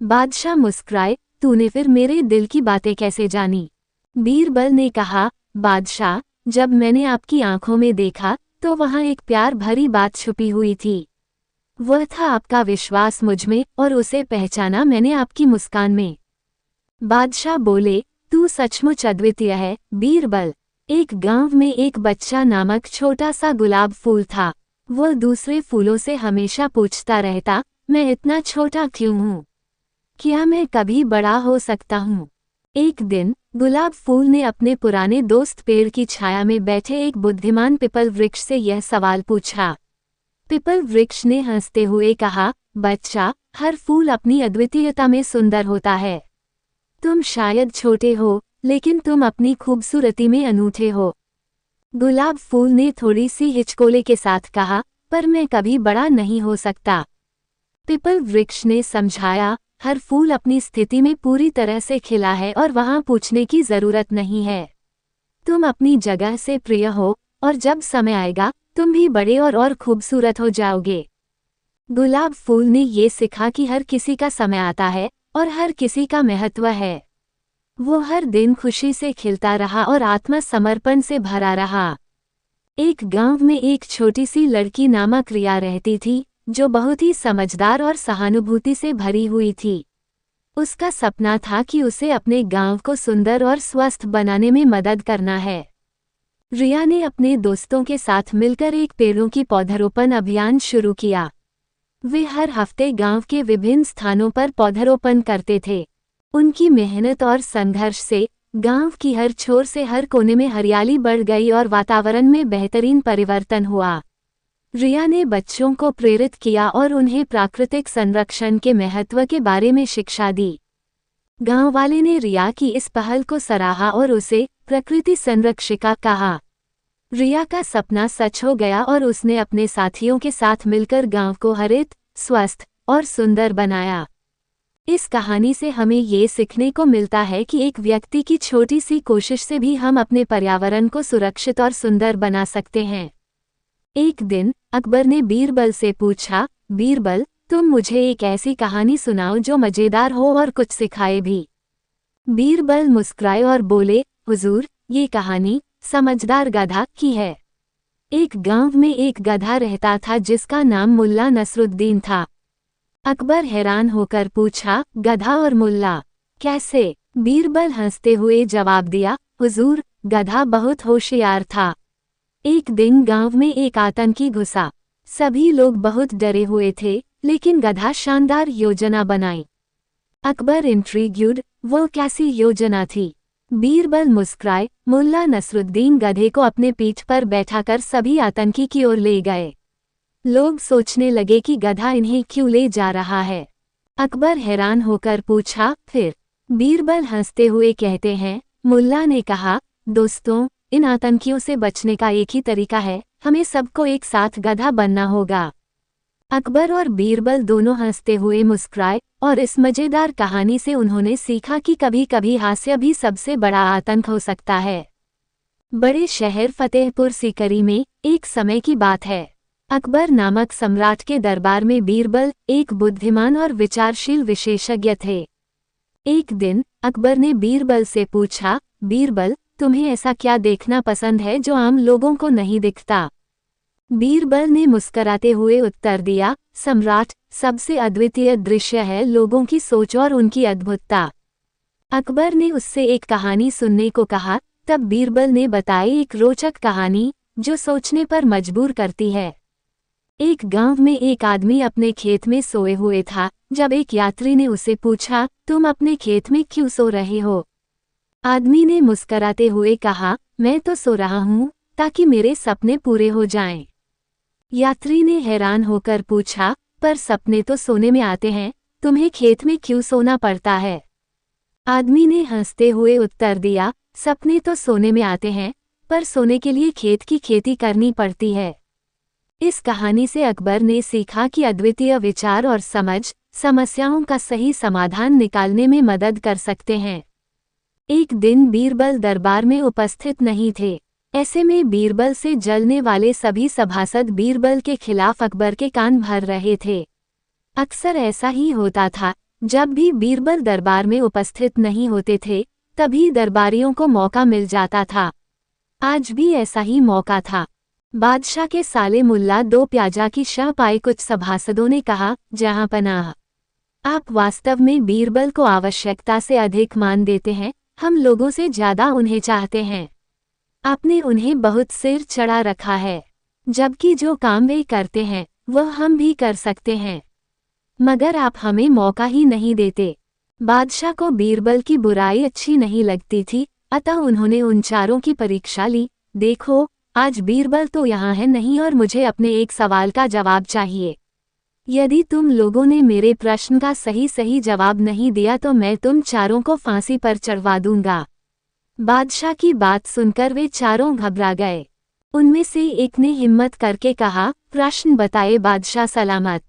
बादशाह मुस्कुराए, तूने फिर मेरे दिल की बातें कैसे जानी? बीरबल ने कहा, बादशाह जब मैंने आपकी आंखों में देखा तो वहां एक प्यार भरी बात छुपी हुई थी। वह था आपका विश्वास मुझ में, और उसे पहचाना मैंने आपकी मुस्कान में। बादशाह बोले, तू सचमुच अद्वितीय है बीरबल। एक गांव में एक बच्चा नामक छोटा सा गुलाब फूल था। वह दूसरे फूलों से हमेशा पूछता रहता, मैं इतना छोटा क्यों हूँ? क्या मैं कभी बड़ा हो सकता हूँ? एक दिन गुलाब फूल ने अपने पुराने दोस्त पेड़ की छाया में बैठे एक बुद्धिमान पिपल वृक्ष से यह सवाल पूछा। पिपल वृक्ष ने हंसते हुए कहा, बच्चा हर फूल अपनी अद्वितीयता में सुंदर होता है। तुम शायद छोटे हो, लेकिन तुम अपनी खूबसूरती में अनूठे हो। गुलाब फूल ने थोड़ी सी हिचकोले के साथ कहा, पर मैं कभी बड़ा नहीं हो सकता। पिपल वृक्ष ने समझाया, हर फूल अपनी स्थिति में पूरी तरह से खिला है और वहां पूछने की जरूरत नहीं है। तुम अपनी जगह से प्रिय हो, और जब समय आएगा तुम भी बड़े और खूबसूरत हो जाओगे। गुलाब फूल ने ये सीखा कि हर किसी का समय आता है और हर किसी का महत्व है। वो हर दिन खुशी से खिलता रहा और आत्मसमर्पण से भरा रहा। एक गांव में एक छोटी सी लड़की नामक रिया रहती थी, जो बहुत ही समझदार और सहानुभूति से भरी हुई थी। उसका सपना था कि उसे अपने गांव को सुंदर और स्वस्थ बनाने में मदद करना है। रिया ने अपने दोस्तों के साथ मिलकर एक पेड़ों की पौधारोपण अभियान शुरू किया। वे हर हफ्ते गांव के विभिन्न स्थानों पर पौधारोपण करते थे। उनकी मेहनत और संघर्ष से गांव की हर छोर से हर कोने में हरियाली बढ़ गई और वातावरण में बेहतरीन परिवर्तन हुआ। रिया ने बच्चों को प्रेरित किया और उन्हें प्राकृतिक संरक्षण के महत्व के बारे में शिक्षा दी। गांव वाले ने रिया की इस पहल को सराहा और उसे प्रकृति संरक्षिका कहा। रिया का सपना सच हो गया और उसने अपने साथियों के साथ मिलकर गांव को हरित, स्वस्थ और सुंदर बनाया। इस कहानी से हमें ये सीखने को मिलता है कि एक व्यक्ति की छोटी सी कोशिश से भी हम अपने पर्यावरण को सुरक्षित और सुंदर बना सकते हैं। एक दिन अकबर ने बीरबल से पूछा, बीरबल, तुम मुझे एक ऐसी कहानी सुनाओ जो मजेदार हो और कुछ सिखाए भी। बीरबल मुस्कुराए और बोले, हुजूर, ये कहानी समझदार गधा की है। एक गांव में एक गधा रहता था जिसका नाम मुल्ला नसरुद्दीन था। अकबर हैरान होकर पूछा, गधा और मुल्ला कैसे? बीरबल हंसते हुए जवाब दिया, हुजूर, गधा बहुत होशियार था। एक दिन गांव में एक आतंकी घुसा। सभी लोग बहुत डरे हुए थे, लेकिन गधा शानदार योजना बनाई। अकबर इंट्रिग्यूड, वो कैसी योजना थी? बीरबल मुस्कुराए, मुल्ला नसरुद्दीन गधे को अपने पीठ पर बैठाकर सभी आतंकी की ओर ले गए। लोग सोचने लगे कि गधा इन्हें क्यों ले जा रहा है। अकबर हैरान होकर पूछा, फिर? बीरबल हंसते हुए कहते हैं, मुल्ला ने कहा, दोस्तों, इन आतंकियों से बचने का एक ही तरीका है, हमें सबको एक साथ गधा बनना होगा। अकबर और बीरबल दोनों हंसते हुए मुस्कुराए और इस मजेदार कहानी से उन्होंने सीखा कि कभी कभी हास्य भी सबसे बड़ा आतंक हो सकता है। बड़े शहर फतेहपुर सीकरी में एक समय की बात है। अकबर नामक सम्राट के दरबार में बीरबल एक बुद्धिमान और विचारशील विशेषज्ञ थे। एक दिन अकबर ने बीरबल से पूछा, बीरबल, तुम्हें ऐसा क्या देखना पसंद है जो आम लोगों को नहीं दिखता? बीरबल ने मुस्कराते हुए उत्तर दिया, सम्राट, सबसे अद्वितीय दृश्य है लोगों की सोच और उनकी अद्भुतता। अकबर ने उससे एक कहानी सुनने को कहा। तब बीरबल ने बताई एक रोचक कहानी जो सोचने पर मजबूर करती है। एक गांव में एक आदमी अपने खेत में सोए हुए था जब एक यात्री ने उसे पूछा, तुम अपने खेत में क्यों सो रहे हो? आदमी ने मुस्कराते हुए कहा, मैं तो सो रहा हूँ ताकि मेरे सपने पूरे हो जाएं। यात्री ने हैरान होकर पूछा, पर सपने तो सोने में आते हैं, तुम्हें खेत में क्यों सोना पड़ता है? आदमी ने हंसते हुए उत्तर दिया, सपने तो सोने में आते हैं, पर सोने के लिए खेत की खेती करनी पड़ती है। इस कहानी से अकबर ने सीखा कि अद्वितीय विचार और समझ समस्याओं का सही समाधान निकालने में मदद कर सकते हैं। एक दिन बीरबल दरबार में उपस्थित नहीं थे। ऐसे में बीरबल से जलने वाले सभी सभासद बीरबल के खिलाफ अकबर के कान भर रहे थे। अक्सर ऐसा ही होता था, जब भी बीरबल दरबार में उपस्थित नहीं होते थे, तभी दरबारियों को मौका मिल जाता था। आज भी ऐसा ही मौका था। बादशाह के साले मुल्ला दो प्याजा की शह पाए कुछ सभासदों ने कहा, जहां पनाह, आप वास्तव में बीरबल को आवश्यकता से अधिक मान देते हैं, हम लोगों से ज्यादा उन्हें चाहते हैं। आपने उन्हें बहुत सिर चढ़ा रखा है, जबकि जो काम वे करते हैं वह हम भी कर सकते हैं, मगर आप हमें मौका ही नहीं देते। बादशाह को बीरबल की बुराई अच्छी नहीं लगती थी, अतः उन्होंने उन चारों की परीक्षा ली। देखो, आज बीरबल तो यहाँ है नहीं और मुझे अपने एक सवाल का जवाब चाहिए। यदि तुम लोगों ने मेरे प्रश्न का सही जवाब नहीं दिया तो मैं तुम चारों को फांसी पर चढ़वा दूंगा। बादशाह की बात सुनकर वे चारों घबरा गए। उनमें से एक ने हिम्मत करके कहा, प्रश्न बताए बादशाह सलामत।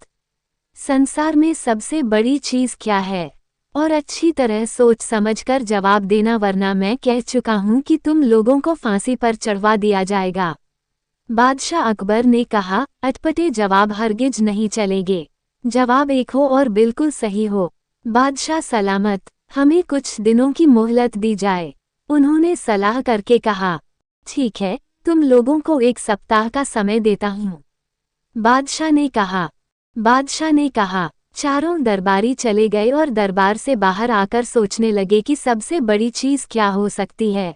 संसार में सबसे बड़ी चीज क्या है? और अच्छी तरह सोच समझकर जवाब देना, वरना मैं कह चुका हूं कि तुम लोगों को फांसी पर चढ़वा दिया जाएगा। बादशाह अकबर ने कहा, अटपटे जवाब हरगिज नहीं चलेंगे। जवाब एक हो और बिल्कुल सही हो। बादशाह सलामत, हमें कुछ दिनों की मोहलत दी जाए। उन्होंने सलाह करके कहा, ठीक है, तुम लोगों को एक सप्ताह का समय देता हूँ। बादशाह ने कहा। चारों दरबारी चले गए और दरबार से बाहर आकर सोचने लगे कि सबसे बड़ी चीज क्या हो सकती है।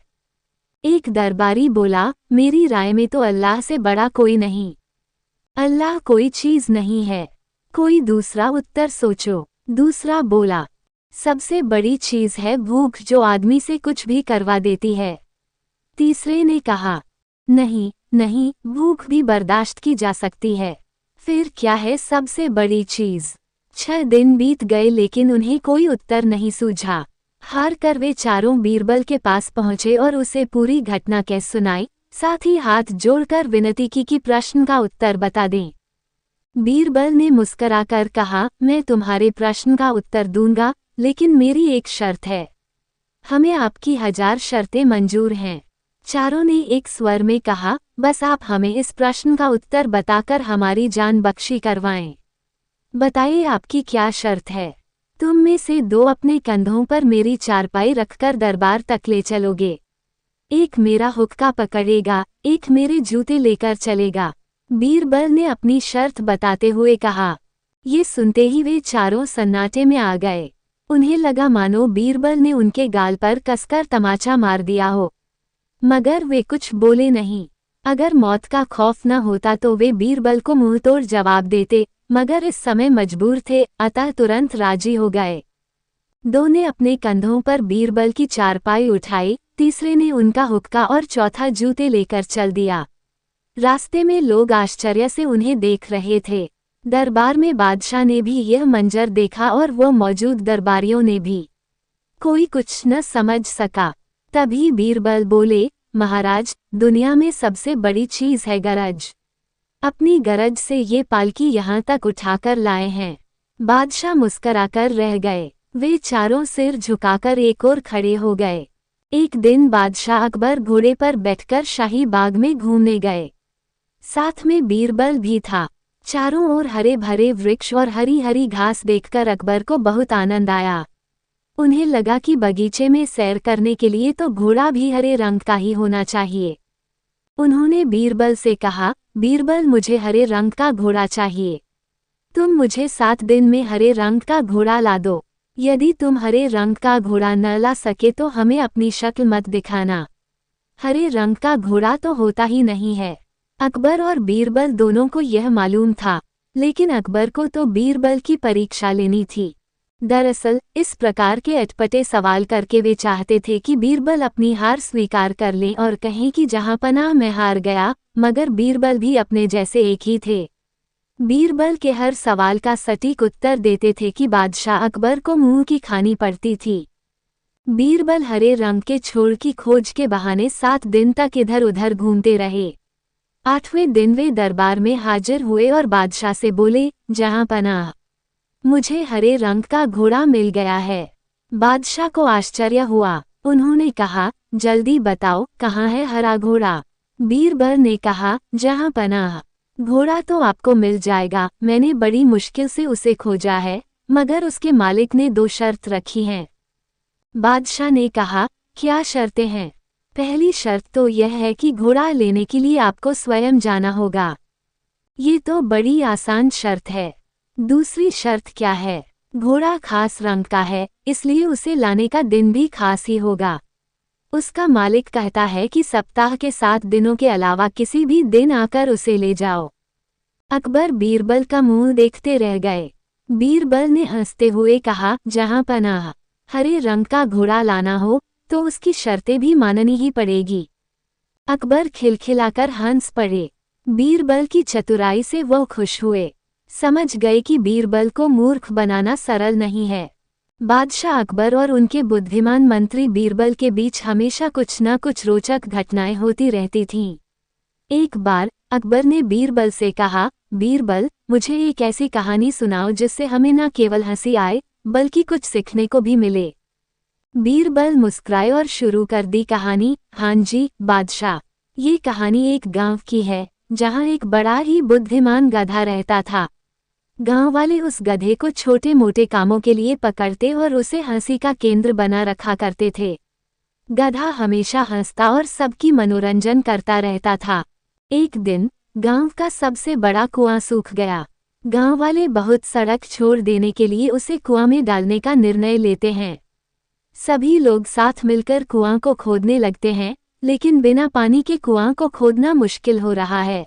एक दरबारी बोला, मेरी राय में तो अल्लाह से बड़ा कोई नहीं। अल्लाह कोई चीज नहीं है। कोई दूसरा उत्तर सोचो। दूसरा बोला, सबसे बड़ी चीज है भूख, जो आदमी से कुछ भी करवा देती है। तीसरे ने कहा, नहीं, नहीं, भूख भी बर्दाश्त की जा सकती है। फिर क्या है सबसे बड़ी चीज? 6 दिन बीत गए लेकिन उन्हें कोई उत्तर नहीं सूझा। हार कर वे चारों बीरबल के पास पहुंचे और उसे पूरी घटना कह सुनाई, साथ ही हाथ जोड़कर विनती की कि प्रश्न का उत्तर बता दें। बीरबल ने मुस्कराकर कहा, मैं तुम्हारे प्रश्न का उत्तर दूंगा, लेकिन मेरी एक शर्त है। हमें आपकी 1000 शर्तें मंजूर हैं। चारों ने एक स्वर में कहा, बस आप हमें इस प्रश्न का उत्तर बताकर हमारी जान बख्शी करवाएं। बताइए आपकी क्या शर्त है? तुम में से 2 अपने कंधों पर मेरी चारपाई रखकर दरबार तक ले चलोगे। एक मेरा हुक्का पकड़ेगा, एक मेरे जूते लेकर चलेगा। बीरबल ने अपनी शर्त बताते हुए कहा। ये सुनते ही वे चारों सन्नाटे में आ गए। उन्हें लगा मानो बीरबल ने उनके गाल पर कसकर तमाचा मार दिया हो, मगर वे कुछ बोले नहीं। अगर मौत का खौफ न होता तो वे बीरबल को मुंहतोड़ जवाब देते, मगर इस समय मजबूर थे, अतः तुरंत राजी हो गए। 2 ने अपने कंधों पर बीरबल की चारपाई उठाई, तीसरे ने उनका हुक्का और चौथा जूते लेकर चल दिया। रास्ते में लोग आश्चर्य से उन्हें देख रहे थे। दरबार में बादशाह ने भी यह मंजर देखा और वो मौजूद दरबारियों ने भी। कोई कुछ न समझ सका। तभी बीरबल बोले, महाराज, दुनिया में सबसे बड़ी चीज है गरज। अपनी गरज से ये पालकी यहाँ तक उठाकर लाए हैं। बादशाह मुस्कराकर रह गए। वे चारों सिर झुकाकर एक ओर खड़े हो गए। एक दिन बादशाह अकबर घोड़े पर बैठकर शाही बाग में घूमने गए। साथ में बीरबल भी था। चारों ओर हरे भरे वृक्ष और हरी हरी घास देखकर अकबर को बहुत आनंद आया। उन्हें लगा कि बगीचे में सैर करने के लिए तो घोड़ा भी हरे रंग का ही होना चाहिए। उन्होंने बीरबल से कहा, बीरबल, मुझे हरे रंग का घोड़ा चाहिए। तुम मुझे 7 दिन में हरे रंग का घोड़ा ला दो। यदि तुम हरे रंग का घोड़ा न ला सके तो हमें अपनी शक्ल मत दिखाना। हरे रंग का घोड़ा तो होता ही नहीं है। अकबर और बीरबल दोनों को यह मालूम था, लेकिन अकबर को तो बीरबल की परीक्षा लेनी थी। दरअसल इस प्रकार के अटपटे सवाल करके वे चाहते थे कि बीरबल अपनी हार स्वीकार कर लें और कहें कि जहां पनाह मैं हार गया, मगर बीरबल भी अपने जैसे एक ही थे। बीरबल के हर सवाल का सटीक उत्तर देते थे कि बादशाह अकबर को मुंह की खानी पड़ती थी। बीरबल हरे रंग के छोड़ की खोज के बहाने 7 दिन तक इधर उधर घूमते रहे। 8वें दिन वे दरबार में हाजिर हुए और बादशाह से बोले, जहां पनाह, मुझे हरे रंग का घोड़ा मिल गया है। बादशाह को आश्चर्य हुआ। उन्होंने कहा, जल्दी बताओ, कहाँ है हरा घोड़ा? बीरबल ने कहा, जहां पनाह, घोड़ा तो आपको मिल जाएगा। मैंने बड़ी मुश्किल से उसे खोजा है, मगर उसके मालिक ने 2 शर्त रखी हैं। बादशाह ने कहा, क्या शर्तें हैं? पहली शर्त तो यह है कि घोड़ा लेने के लिए आपको स्वयं जाना होगा। ये तो बड़ी आसान शर्त है। दूसरी शर्त क्या है? घोड़ा खास रंग का है, इसलिए उसे लाने का दिन भी खास ही होगा। उसका मालिक कहता है कि सप्ताह के 7 दिनों के अलावा किसी भी दिन आकर उसे ले जाओ। अकबर बीरबल का मुंह देखते रह गए। बीरबल ने हंसते हुए कहा, जहां पनाह, हरे रंग का घोड़ा लाना हो तो उसकी शर्तें भी माननी ही पड़ेगी। अकबर खिलखिलाकर हंस पड़े। बीरबल की चतुराई से वो खुश हुए। समझ गए कि बीरबल को मूर्ख बनाना सरल नहीं है। बादशाह अकबर और उनके बुद्धिमान मंत्री बीरबल के बीच हमेशा कुछ न कुछ रोचक घटनाएं होती रहती थीं। एक बार अकबर ने बीरबल से कहा, बीरबल, मुझे एक ऐसी कहानी सुनाओ जिससे हमें न केवल हंसी आए बल्कि कुछ सीखने को भी मिले। बीरबल मुस्कुराए और शुरू कर दी कहानी। हाँ जी बादशाह, ये कहानी एक गांव की है जहां एक बड़ा ही बुद्धिमान गधा रहता था। गांव वाले उस गधे को छोटे मोटे कामों के लिए पकड़ते और उसे हंसी का केंद्र बना रखा करते थे। गधा हमेशा हंसता और सबकी मनोरंजन करता रहता था। एक दिन गांव का सबसे बड़ा कुआं सूख गया। गांव वाले बहुत सड़क छोड़ देने के लिए उसे कुआं में डालने का निर्णय लेते हैं। सभी लोग साथ मिलकर कुआं को खोदने लगते हैं, लेकिन बिना पानी के कुआं को खोदना मुश्किल हो रहा है।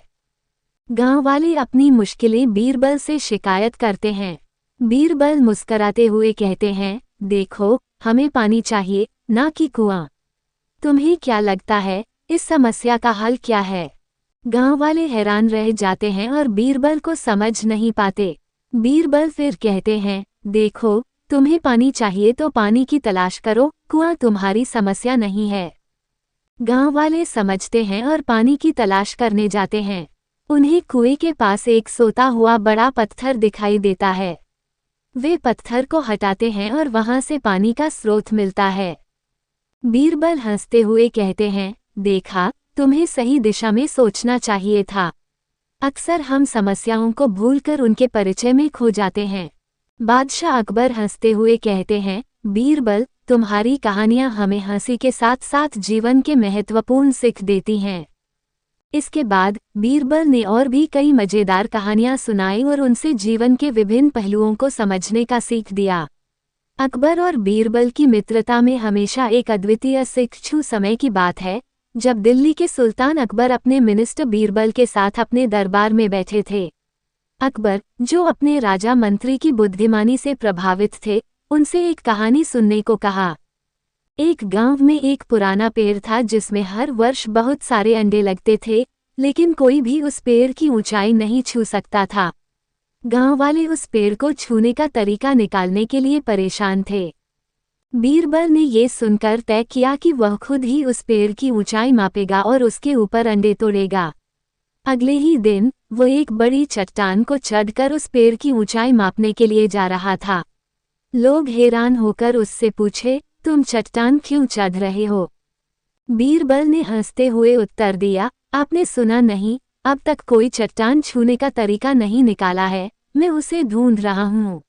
गांव वाले अपनी मुश्किलें बीरबल से शिकायत करते हैं। बीरबल मुस्कराते हुए कहते हैं, देखो, हमें पानी चाहिए, ना कि कुआं। तुम्हें क्या लगता है, इस समस्या का हल क्या है? गांव वाले हैरान रह जाते हैं और बीरबल को समझ नहीं पाते। बीरबल फिर कहते हैं, देखो, तुम्हें पानी चाहिए तो पानी की तलाश करो, कुआं तुम्हारी समस्या नहीं है। गांव वाले समझते हैं और पानी की तलाश करने जाते हैं। उन्हें कुएं के पास एक सोता हुआ बड़ा पत्थर दिखाई देता है। वे पत्थर को हटाते हैं और वहां से पानी का स्रोत मिलता है। बीरबल हंसते हुए कहते हैं, देखा, तुम्हें सही दिशा में सोचना चाहिए था। अक्सर हम समस्याओं को भूलकर उनके परिचय में खो जाते हैं। बादशाह अकबर हंसते हुए कहते हैं, बीरबल, तुम्हारी कहानियां हमें हंसी के साथ साथ जीवन के महत्वपूर्ण सीख देती हैं। इसके बाद बीरबल ने और भी कई मजेदार कहानियां सुनाई और उनसे जीवन के विभिन्न पहलुओं को समझने का सीख दिया। अकबर और बीरबल की मित्रता में हमेशा एक अद्वितीय सीख समय की बात है, जब दिल्ली के सुल्तान अकबर अपने मिनिस्टर बीरबल के साथ अपने दरबार में बैठे थे। अकबर, जो अपने राजा मंत्री की बुद्धिमानी से प्रभावित थे, उनसे एक कहानी सुनने को कहा। एक गांव में एक पुराना पेड़ था जिसमें हर वर्ष बहुत सारे अंडे लगते थे, लेकिन कोई भी उस पेड़ की ऊंचाई नहीं छू सकता था। गांव वाले उस पेड़ को छूने का तरीका निकालने के लिए परेशान थे। बीरबल ने ये सुनकर तय किया कि वह खुद ही उस पेड़ की ऊंचाई मापेगा और उसके ऊपर अंडे तोड़ेगा। अगले ही दिन वो एक बड़ी चट्टान को चढ़कर उस पेड़ की ऊंचाई मापने के लिए जा रहा था। लोग हैरान होकर उससे पूछे, तुम चट्टान क्यों चढ़ रहे हो? बीरबल ने हंसते हुए उत्तर दिया, आपने सुना नहीं, अब तक कोई चट्टान छूने का तरीका नहीं निकाला है, मैं उसे ढूंढ रहा हूँ।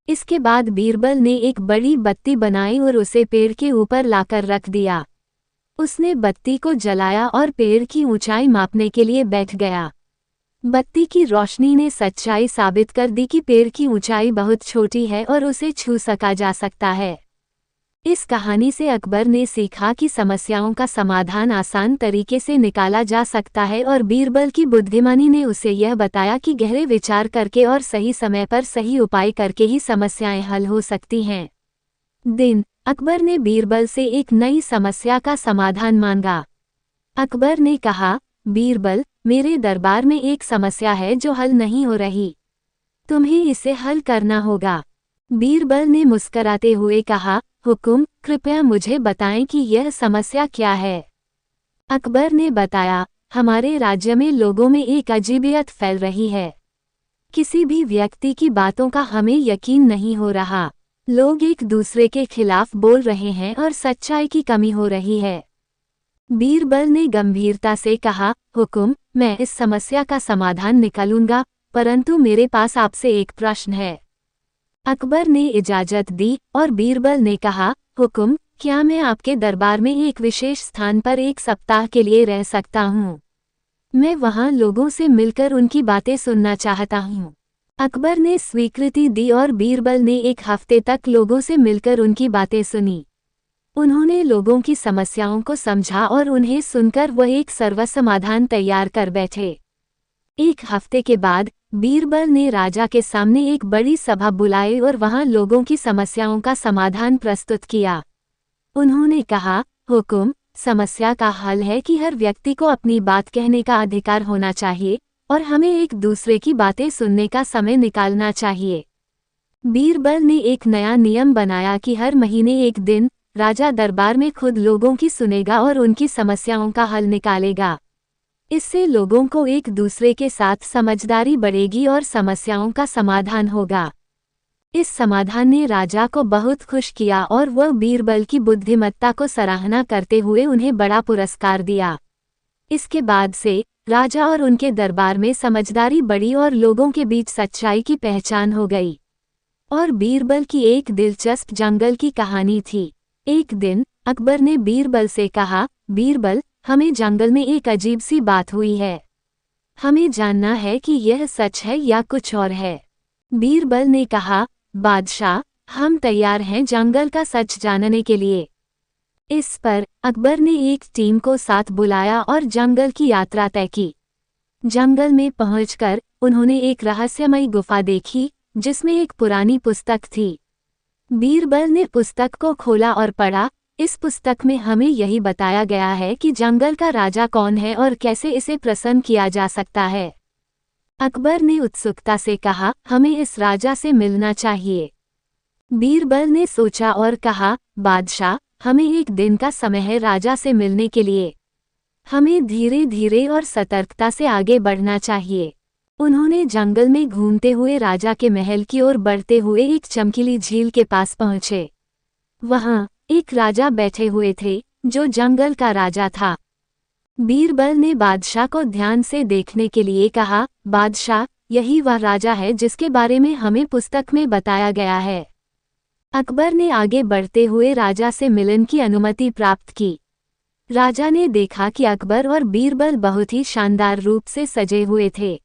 इसके बाद बीरबल ने एक बड़ी बत्ती बनाई और उसे पेड़ के ऊपर लाकर रख दिया। उसने बत्ती को जलाया और पेड़ की ऊंचाई मापने के लिए बैठ गया। बत्ती की रोशनी ने सच्चाई साबित कर दी कि पेड़ की ऊंचाई बहुत छोटी है और उसे छू सका जा सकता है। इस कहानी से अकबर ने सीखा कि समस्याओं का समाधान आसान तरीके से निकाला जा सकता है और बीरबल की बुद्धिमानी ने उसे यह बताया कि गहरे विचार करके और सही समय पर सही उपाय करके ही समस्याएं हल हो सकती हैं। दिन अकबर ने बीरबल से एक नई समस्या का समाधान मांगा। अकबर ने कहा, बीरबल, मेरे दरबार में एक समस्या है जो हल नहीं हो रही। तुम्हें इसे हल करना होगा। बीरबल ने मुस्कराते हुए कहा, हुकुम, कृपया मुझे बताएं कि यह समस्या क्या है। अकबर ने बताया, हमारे राज्य में लोगों में एक अजीबियत फैल रही है। किसी भी व्यक्ति की बातों का हमें यकीन नहीं हो रहा। लोग एक दूसरे के खिलाफ बोल रहे हैं और सच्चाई की कमी हो रही है। बीरबल ने गंभीरता से कहा, हुकुम, मैं इस समस्या का समाधान निकालूंगा, परंतु मेरे पास आपसे एक प्रश्न है। अकबर ने इजाजत दी और बीरबल ने कहा, हुकुम, क्या मैं आपके दरबार में एक विशेष स्थान पर एक सप्ताह के लिए रह सकता हूँ? मैं वहाँ लोगों से मिलकर उनकी बातें सुनना चाहता हूँ। अकबर ने स्वीकृति दी और बीरबल ने एक हफ्ते तक लोगों से मिलकर उनकी बातें सुनी। उन्होंने लोगों की समस्याओं को समझा और उन्हें सुनकर वह एक सर्वसमाधान तैयार कर बैठे। एक हफ्ते के बाद बीरबल ने राजा के सामने एक बड़ी सभा बुलाई और वहां लोगों की समस्याओं का समाधान प्रस्तुत किया। उन्होंने कहा, हुकुम, समस्या का हल है कि हर व्यक्ति को अपनी बात कहने का अधिकार होना चाहिए और हमें एक दूसरे की बातें सुनने का समय निकालना चाहिए। बीरबल ने एक नया नियम बनाया कि हर महीने एक दिन राजा दरबार में खुद लोगों की सुनेगा और उनकी समस्याओं का हल निकालेगा। इससे लोगों को एक दूसरे के साथ समझदारी बढ़ेगी और समस्याओं का समाधान होगा। इस समाधान ने राजा को बहुत खुश किया और वह बीरबल की बुद्धिमत्ता को सराहना करते हुए उन्हें बड़ा पुरस्कार दिया। इसके बाद से राजा और उनके दरबार में समझदारी बढ़ी और लोगों के बीच सच्चाई की पहचान हो गई। और बीरबल की एक दिलचस्प जंगल की कहानी थी। एक दिन अकबर ने बीरबल से कहा, बीरबल, हमें जंगल में एक अजीब सी बात हुई है। हमें जानना है कि यह सच है या कुछ और है। बीरबल ने कहा, बादशाह, हम तैयार हैं जंगल का सच जानने के लिए। इस पर अकबर ने एक टीम को साथ बुलाया और जंगल की यात्रा तय की। जंगल में पहुंचकर उन्होंने एक रहस्यमयी गुफा देखी जिसमें एक पुरानी पुस्तक थी। बीरबल ने पुस्तक को खोला और पढ़ा। इस पुस्तक में हमें यही बताया गया है कि जंगल का राजा कौन है और कैसे इसे प्रसन्न किया जा सकता है। अकबर ने उत्सुकता से कहा, हमें इस राजा से मिलना चाहिए। बीरबल ने सोचा और कहा, बादशाह, हमें एक दिन का समय है राजा से मिलने के लिए। हमें धीरे धीरे और सतर्कता से आगे बढ़ना चाहिए। उन्होंने जंगल में घूमते हुए राजा के महल की ओर बढ़ते हुए एक चमकीली झील के पास पहुंचे। वहां एक राजा बैठे हुए थे, जो जंगल का राजा था। बीरबल ने बादशाह को ध्यान से देखने के लिए कहा, बादशाह, यही वह राजा है जिसके बारे में हमें पुस्तक में बताया गया है। अकबर ने आगे बढ़ते हुए राजा से मिलन की अनुमति प्राप्त की। राजा ने देखा कि अकबर और बीरबल बहुत ही शानदार रूप से सजे हुए थे।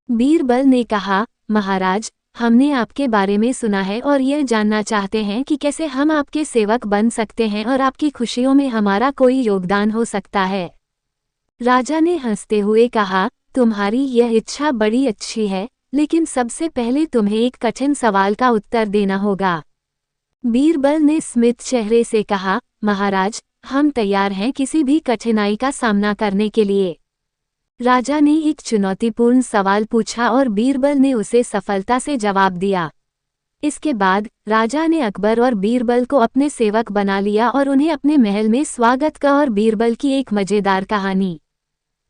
बीरबल ने कहा, महाराज, हमने आपके बारे में सुना है और यह जानना चाहते हैं कि कैसे हम आपके सेवक बन सकते हैं और आपकी खुशियों में हमारा कोई योगदान हो सकता है। राजा ने हंसते हुए कहा, तुम्हारी यह इच्छा बड़ी अच्छी है, लेकिन सबसे पहले तुम्हें एक कठिन सवाल का उत्तर देना होगा। बीरबल ने स्मित चेहरे से कहा, महाराज, हम तैयार हैं किसी भी कठिनाई का सामना करने के लिए। राजा ने एक चुनौतीपूर्ण सवाल पूछा और बीरबल ने उसे सफलता से जवाब दिया। इसके बाद राजा ने अकबर और बीरबल को अपने सेवक बना लिया और उन्हें अपने महल में स्वागत का। और बीरबल की एक मजेदार कहानी।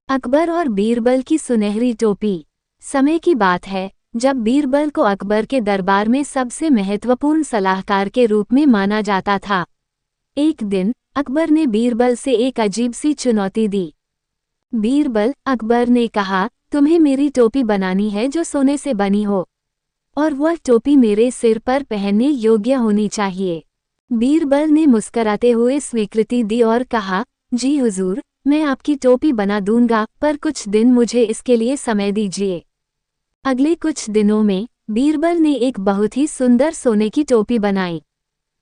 अकबर और बीरबल की सुनहरी टोपी। समय की बात है जब बीरबल को अकबर के दरबार में सबसे महत्वपूर्ण सलाहकार के रूप में माना जाता था। एक दिन अकबर ने बीरबल से एक अजीब सी चुनौती दी। बीरबल, अकबर ने कहा, तुम्हें मेरी टोपी बनानी है जो सोने से बनी हो, और वह टोपी मेरे सिर पर पहनने योग्य होनी चाहिए। बीरबल ने मुस्कुराते हुए स्वीकृति दी और कहा, जी हुजूर, मैं आपकी टोपी बना दूंगा, पर कुछ दिन मुझे इसके लिए समय दीजिए। अगले कुछ दिनों में बीरबल ने एक बहुत ही सुंदर सोने की टोपी बनाई।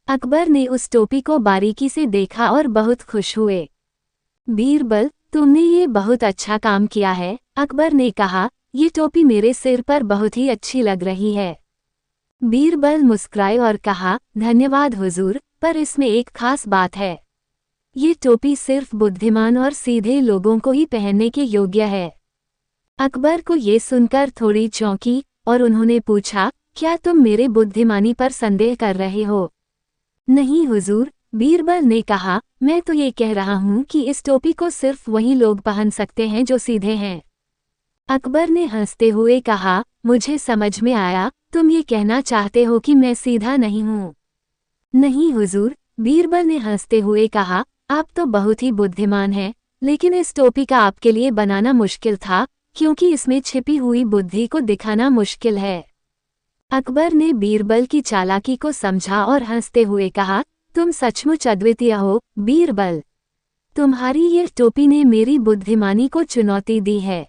अकबर ने उस टोपी को बारीकी से देखा और बहुत खुश हुए। बीरबल, तुमने ये बहुत अच्छा काम किया है, अकबर ने कहा, ये टोपी मेरे सिर पर बहुत ही अच्छी लग रही है। बीरबल मुस्कुराए और कहा, धन्यवाद हुजूर, पर इसमें एक खास बात है। ये टोपी सिर्फ बुद्धिमान और सीधे लोगों को ही पहनने के योग्य है। अकबर को ये सुनकर थोड़ी चौंकी और उन्होंने पूछा, क्या तुम मेरे बुद्धिमानी पर संदेह कर रहे हो? नहीं हुजूर, बीरबल ने कहा, मैं तो ये कह रहा हूँ कि इस टोपी को सिर्फ वही लोग पहन सकते हैं जो सीधे हैं। अकबर ने हंसते हुए कहा, मुझे समझ में आया, तुम ये कहना चाहते हो कि मैं सीधा नहीं हूँ। नहीं हुजूर, बीरबल ने हंसते हुए कहा, आप तो बहुत ही बुद्धिमान हैं, लेकिन इस टोपी का आपके लिए बनाना मुश्किल था, क्योंकि इसमें छिपी हुई बुद्धि को दिखाना मुश्किल है। अकबर ने बीरबल की चालाकी को समझा और हंसते हुए कहा, तुम सचमुच अद्वितीय हो, बीरबल। तुम्हारी ये टोपी ने मेरी बुद्धिमानी को चुनौती दी है।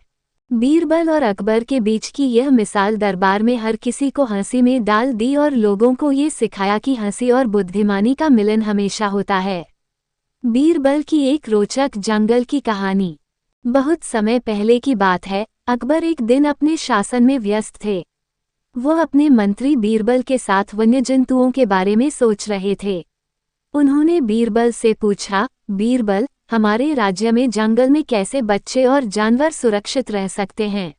बीरबल और अकबर के बीच की यह मिसाल दरबार में हर किसी को हंसी में डाल दी और लोगों को ये सिखाया कि हंसी और बुद्धिमानी का मिलन हमेशा होता है। बीरबल की एक रोचक जंगल की कहानी। बहुत समय पहले की बात है, अकबर एक दिन अपने शासन में व्यस्त थे। वो अपने मंत्री बीरबल के साथ वन्य जंतुओं के बारे में सोच रहे थे। उन्होंने बीरबल से पूछा, बीरबल, हमारे राज्य में जंगल में कैसे बच्चे और जानवर सुरक्षित रह सकते हैं?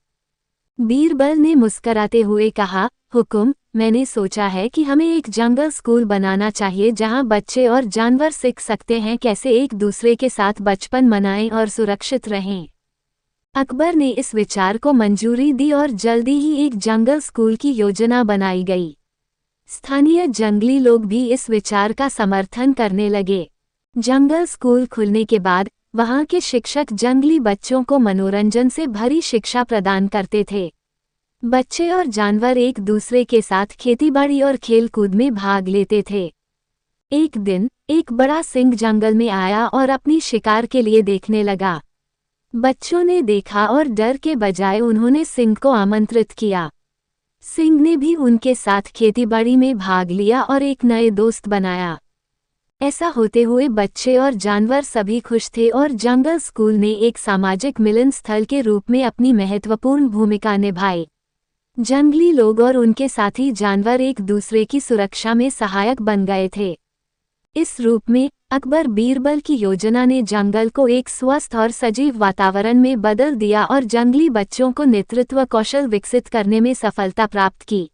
बीरबल ने मुस्कुराते हुए कहा, हुकुम, मैंने सोचा है कि हमें एक जंगल स्कूल बनाना चाहिए जहां बच्चे और जानवर सीख सकते हैं कैसे एक दूसरे के साथ बचपन मनाएं और सुरक्षित रहें। अकबर ने इस विचार को मंजूरी दी और जल्दी ही एक जंगल स्कूल की योजना बनाई गई। स्थानीय जंगली लोग भी इस विचार का समर्थन करने लगे। जंगल स्कूल खुलने के बाद वहां के शिक्षक जंगली बच्चों को मनोरंजन से भरी शिक्षा प्रदान करते थे। बच्चे और जानवर एक दूसरे के साथ खेतीबाड़ी और खेलकूद में भाग लेते थे। एक दिन एक बड़ा सिंह जंगल में आया और अपनी शिकार के लिए देखने लगा। बच्चों ने देखा और डर के बजाय उन्होंने सिंह को आमंत्रित किया। सिंह ने भी उनके साथ खेतीबाड़ी में भाग लिया और एक नए दोस्त बनाया। ऐसा होते हुए बच्चे और जानवर सभी खुश थे और जंगल स्कूल ने एक सामाजिक मिलन स्थल के रूप में अपनी महत्वपूर्ण भूमिका निभाई। जंगली लोग और उनके साथी जानवर एक दूसरे की सुरक्षा में सहायक बन गए थे। इस रूप में अकबर बीरबल की योजना ने जंगल को एक स्वस्थ और सजीव वातावरण में बदल दिया और जंगली बच्चों को नेतृत्व कौशल विकसित करने में सफलता प्राप्त की।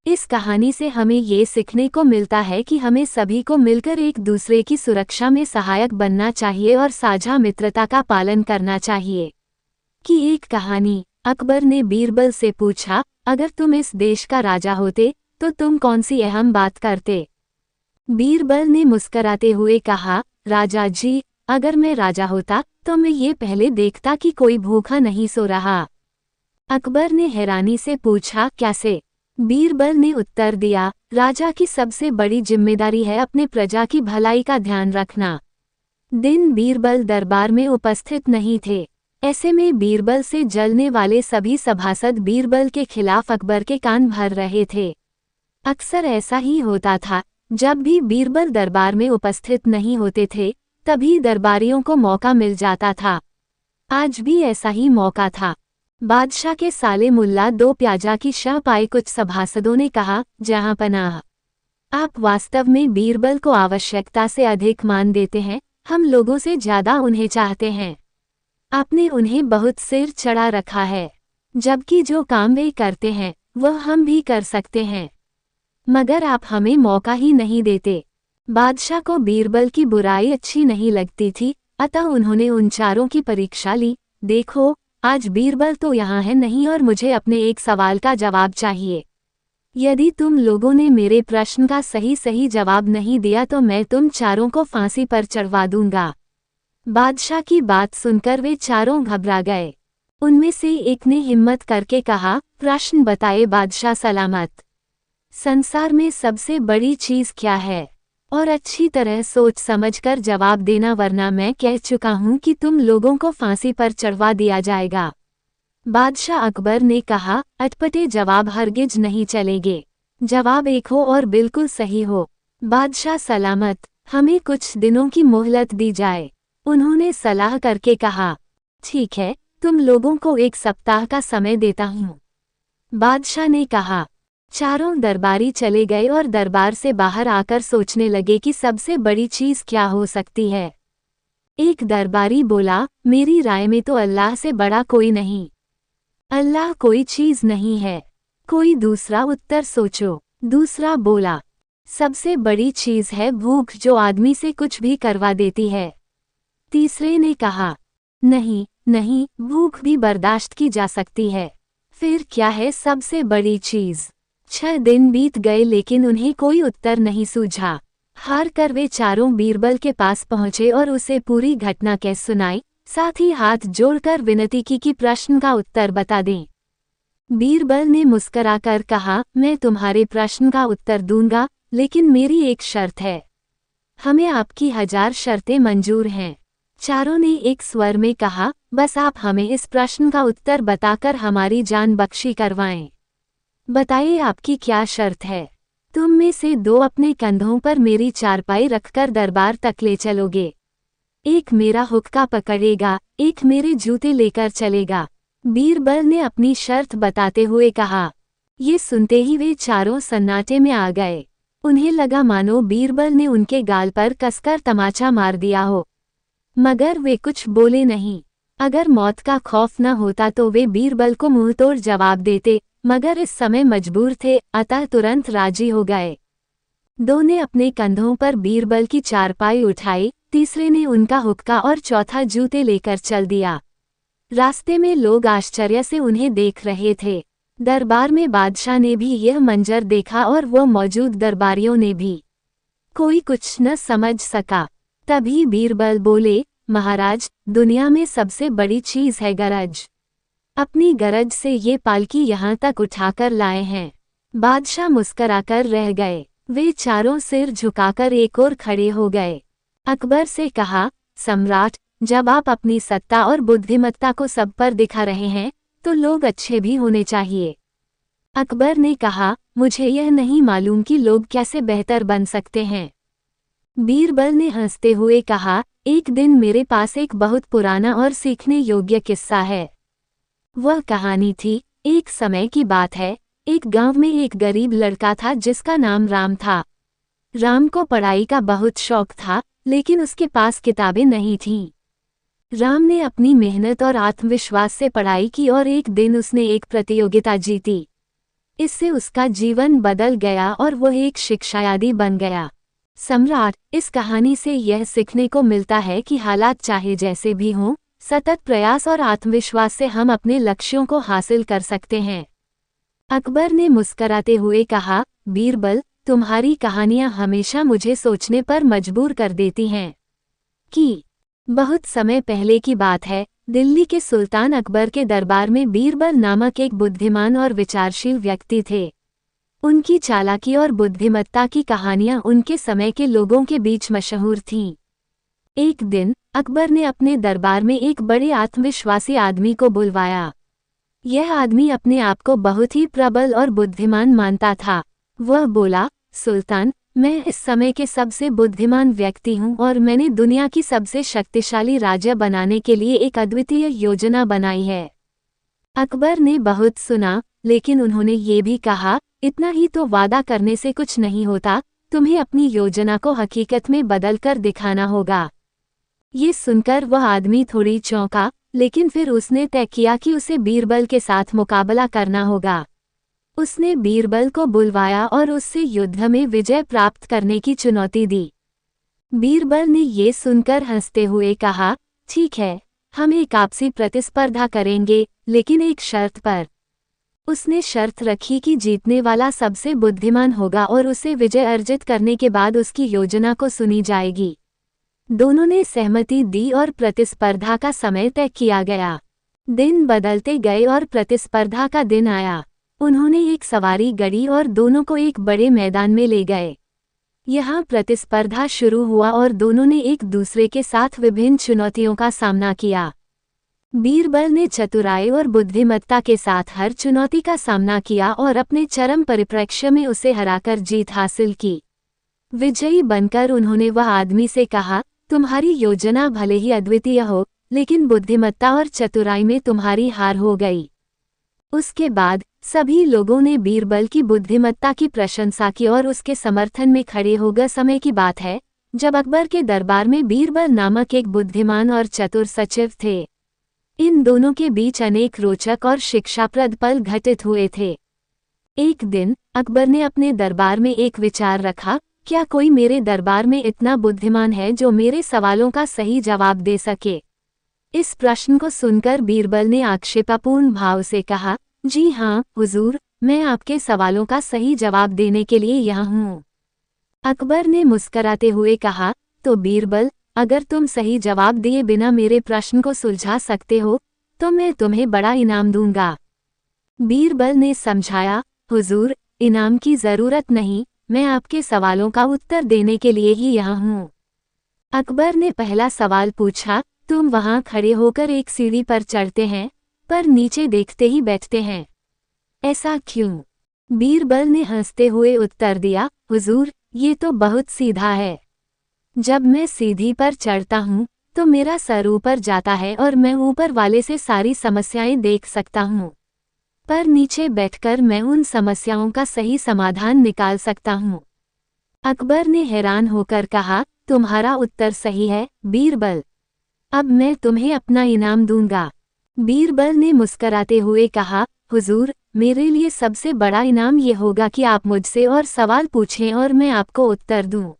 इस कहानी से हमें ये सीखने को मिलता है कि हमें सभी को मिलकर एक दूसरे की सुरक्षा में सहायक बनना चाहिए और साझा मित्रता का पालन करना चाहिए। कि एक कहानी, अकबर ने बीरबल से पूछा, अगर तुम इस देश का राजा होते तो तुम कौन सी अहम बात करते? बीरबल ने मुस्कराते हुए कहा, राजा जी, अगर मैं राजा होता तो मैं ये पहले देखता कि कोई भूखा नहीं सो रहा। अकबर ने हैरानी से पूछा, कैसे? बीरबल ने उत्तर दिया, राजा की सबसे बड़ी जिम्मेदारी है अपने प्रजा की भलाई का ध्यान रखना। दिन बीरबल दरबार में उपस्थित नहीं थे। ऐसे में बीरबल से जलने वाले सभी सभासद बीरबल के खिलाफ अकबर के कान भर रहे थे। अक्सर ऐसा ही होता था, जब भी बीरबल दरबार में उपस्थित नहीं होते थे तभी दरबारियों को मौका मिल जाता था। आज भी ऐसा ही मौका था। बादशाह के साले मुल्ला दो प्याजा की शह पाए कुछ सभासदों ने कहा, जहां पनाह, आप वास्तव में बीरबल को आवश्यकता से अधिक मान देते हैं, हम लोगों से ज्यादा उन्हें चाहते हैं। आपने उन्हें बहुत सिर चढ़ा रखा है, जबकि जो काम वे करते हैं वह हम भी कर सकते हैं, मगर आप हमें मौका ही नहीं देते। बादशाह को बीरबल की बुराई अच्छी नहीं लगती थी, अतः उन्होंने उन चारों की परीक्षा ली। देखो, आज बीरबल तो यहाँ है नहीं और मुझे अपने एक सवाल का जवाब चाहिए। यदि तुम लोगों ने मेरे प्रश्न का सही सही जवाब नहीं दिया तो मैं तुम चारों को फांसी पर चढ़वा दूंगा। बादशाह की बात सुनकर वे चारों घबरा गए। उनमें से एक ने हिम्मत करके कहा, प्रश्न बताए बादशाह सलामत। संसार में सबसे बड़ी चीज क्या है? और अच्छी तरह सोच समझकर जवाब देना, वरना मैं कह चुका हूं कि तुम लोगों को फांसी पर चढ़वा दिया जाएगा। बादशाह अकबर ने कहा, अटपटे जवाब हरगिज नहीं चलेंगे। जवाब एक हो और बिल्कुल सही हो। बादशाह सलामत, हमें कुछ दिनों की मोहलत दी जाए। उन्होंने सलाह करके कहा, ठीक है, तुम लोगों को 1 सप्ताह का समय देता हूँ। बादशाह ने कहा। चारों दरबारी चले गए और दरबार से बाहर आकर सोचने लगे कि सबसे बड़ी चीज क्या हो सकती है। एक दरबारी बोला, मेरी राय में तो अल्लाह से बड़ा कोई नहीं। अल्लाह कोई चीज नहीं है। कोई दूसरा उत्तर सोचो। दूसरा बोला, सबसे बड़ी चीज है भूख, जो आदमी से कुछ भी करवा देती है। तीसरे ने कहा, नहीं नहीं, भूख भी बर्दाश्त की जा सकती है। फिर क्या है सबसे बड़ी चीज? 6 दिन बीत गए लेकिन उन्हें कोई उत्तर नहीं सूझा। हार कर वे चारों बीरबल के पास पहुंचे और उसे पूरी घटना कह सुनाई, साथ ही हाथ जोड़कर विनती की कि प्रश्न का उत्तर बता दें। बीरबल ने मुस्कराकर कहा, मैं तुम्हारे प्रश्न का उत्तर दूंगा, लेकिन मेरी एक शर्त है। हमें आपकी 1000 शर्तें मंजूर हैं। चारों ने एक स्वर में कहा, बस आप हमें इस प्रश्न का उत्तर बताकर हमारी जान बख्शी करवाएं। बताइए आपकी क्या शर्त है? तुम में से 2 अपने कंधों पर मेरी चारपाई रखकर दरबार तक ले चलोगे। एक मेरा हुक्का पकड़ेगा, एक मेरे जूते लेकर चलेगा। बीरबल ने अपनी शर्त बताते हुए कहा। ये सुनते ही वे चारों सन्नाटे में आ गए। उन्हें लगा मानो बीरबल ने उनके गाल पर कसकर तमाचा मार दिया हो, मगर वे कुछ बोले नहीं। अगर मौत का खौफ न होता तो वे बीरबल को मुंहतोड़ जवाब देते, मगर इस समय मजबूर थे, अतः तुरंत राजी हो गए। 2 ने अपने कंधों पर बीरबल की चारपाई उठाई, तीसरे ने उनका हुक्का और चौथा जूते लेकर चल दिया। रास्ते में लोग आश्चर्य से उन्हें देख रहे थे। दरबार में बादशाह ने भी यह मंजर देखा और वो मौजूद दरबारियों ने भी। कोई कुछ न समझ सका। तभी बीरबल बोले, महाराज, दुनिया में सबसे बड़ी चीज है गरज। अपनी गरज से ये पालकी यहाँ तक उठाकर लाए हैं। बादशाह मुस्कराकर रह गए। वे चारों सिर झुकाकर एक ओर खड़े हो गए। अकबर से कहा, सम्राट, जब आप अपनी सत्ता और बुद्धिमत्ता को सब पर दिखा रहे हैं तो लोग अच्छे भी होने चाहिए। अकबर ने कहा, मुझे यह नहीं मालूम कि लोग कैसे बेहतर बन सकते हैं। बीरबल ने हंसते हुए कहा, एक दिन मेरे पास एक बहुत पुराना और सीखने योग्य किस्सा है। वह कहानी थी, एक समय की बात है, एक गांव में एक गरीब लड़का था जिसका नाम राम था। राम को पढ़ाई का बहुत शौक था, लेकिन उसके पास किताबें नहीं थीं। राम ने अपनी मेहनत और आत्मविश्वास से पढ़ाई की और एक दिन उसने एक प्रतियोगिता जीती। इससे उसका जीवन बदल गया और वो एक शिक्षायादी बन गया। सम्राट, इस कहानी से यह सीखने को मिलता है कि हालात चाहे जैसे भी हों, सतत प्रयास और आत्मविश्वास से हम अपने लक्ष्यों को हासिल कर सकते हैं। अकबर ने मुस्कराते हुए कहा, बीरबल, तुम्हारी कहानियां हमेशा मुझे सोचने पर मजबूर कर देती हैं। कि बहुत समय पहले की बात है, दिल्ली के सुल्तान अकबर के दरबार में बीरबल नामक एक बुद्धिमान और विचारशील व्यक्ति थे। उनकी चालाकी और बुद्धिमत्ता की कहानियां उनके समय के लोगों के बीच मशहूर थीं। एक दिन अकबर ने अपने दरबार में एक बड़े आत्मविश्वासी आदमी को बुलवाया। यह आदमी अपने आप को बहुत ही प्रबल और बुद्धिमान मानता था। वह बोला, सुल्तान, मैं इस समय के सबसे बुद्धिमान व्यक्ति हूँ और मैंने दुनिया की सबसे शक्तिशाली राज्य बनाने के लिए एक अद्वितीय योजना बनाई है। अकबर ने बहुत सुना, लेकिन उन्होंने ये भी कहा, इतना ही तो वादा करने से कुछ नहीं होता, तुम्हें अपनी योजना को हकीकत में बदलकर दिखाना होगा। ये सुनकर वह आदमी थोड़ी चौंका, लेकिन फिर उसने तय किया कि उसे बीरबल के साथ मुकाबला करना होगा। उसने बीरबल को बुलवाया और उससे युद्ध में विजय प्राप्त करने की चुनौती दी। बीरबल ने ये सुनकर हंसते हुए कहा, ठीक है, हम एक आपसी प्रतिस्पर्धा करेंगे, लेकिन एक शर्त पर। उसने शर्त रखी कि जीतने वाला सबसे बुद्धिमान होगा और उसे विजय अर्जित करने के बाद उसकी योजना को सुनी जाएगी। दोनों ने सहमति दी और प्रतिस्पर्धा का समय तय किया गया। दिन बदलते गए और प्रतिस्पर्धा का दिन आया। उन्होंने एक सवारी गढ़ी और दोनों को एक बड़े मैदान में ले गए। यहाँ प्रतिस्पर्धा शुरू हुआ और दोनों ने एक दूसरे के साथ विभिन्न चुनौतियों का सामना किया। बीरबल ने चतुराई और बुद्धिमत्ता के साथ हर चुनौती का सामना किया और अपने चरम परिप्रेक्ष्य में उसे हराकर जीत हासिल की। विजयी बनकर उन्होंने वह आदमी से कहा, तुम्हारी योजना भले ही अद्वितीय हो, लेकिन बुद्धिमत्ता और चतुराई में तुम्हारी हार हो गई। उसके बाद सभी लोगों ने बीरबल की बुद्धिमत्ता की प्रशंसा की और उसके समर्थन में खड़े हो गए। समय की बात है, जब अकबर के दरबार में बीरबल नामक एक बुद्धिमान और चतुर सचिव थे। इन दोनों के बीच अनेक रोचक और शिक्षाप्रद पल घटित हुए थे। एक दिन अकबर ने अपने दरबार में एक विचार रखा, क्या कोई मेरे दरबार में इतना बुद्धिमान है जो मेरे सवालों का सही जवाब दे सके? इस प्रश्न को सुनकर बीरबल ने आक्षेपपूर्ण भाव से कहा, जी हाँ हुजूर, मैं आपके सवालों का सही जवाब देने के लिए यहाँ हूँ। अकबर ने मुस्कराते हुए कहा, तो बीरबल, अगर तुम सही जवाब दिए बिना मेरे प्रश्न को सुलझा सकते हो, तो मैं तुम्हें बड़ा इनाम दूंगा। बीरबल ने समझाया, हुजूर, इनाम की जरूरत नहीं, मैं आपके सवालों का उत्तर देने के लिए ही यहाँ हूँ। अकबर ने पहला सवाल पूछा, तुम वहाँ खड़े होकर एक सीढ़ी पर चढ़ते हैं, पर नीचे देखते ही बैठते हैं, ऐसा क्यों? बीरबल ने हंसते हुए उत्तर दिया, हुजूर, ये तो बहुत सीधा है। जब मैं सीढ़ी पर चढ़ता हूँ, तो मेरा सर ऊपर जाता है और मैं ऊपर वाले से सारी समस्याएं देख सकता हूँ, पर नीचे बैठकर मैं उन समस्याओं का सही समाधान निकाल सकता हूँ। अकबर ने हैरान होकर कहा, तुम्हारा उत्तर सही है बीरबल, अब मैं तुम्हें अपना इनाम दूंगा। बीरबल ने मुस्कराते हुए कहा, हुजूर, मेरे लिए सबसे बड़ा इनाम ये होगा कि आप मुझसे और सवाल पूछें और मैं आपको उत्तर दूं।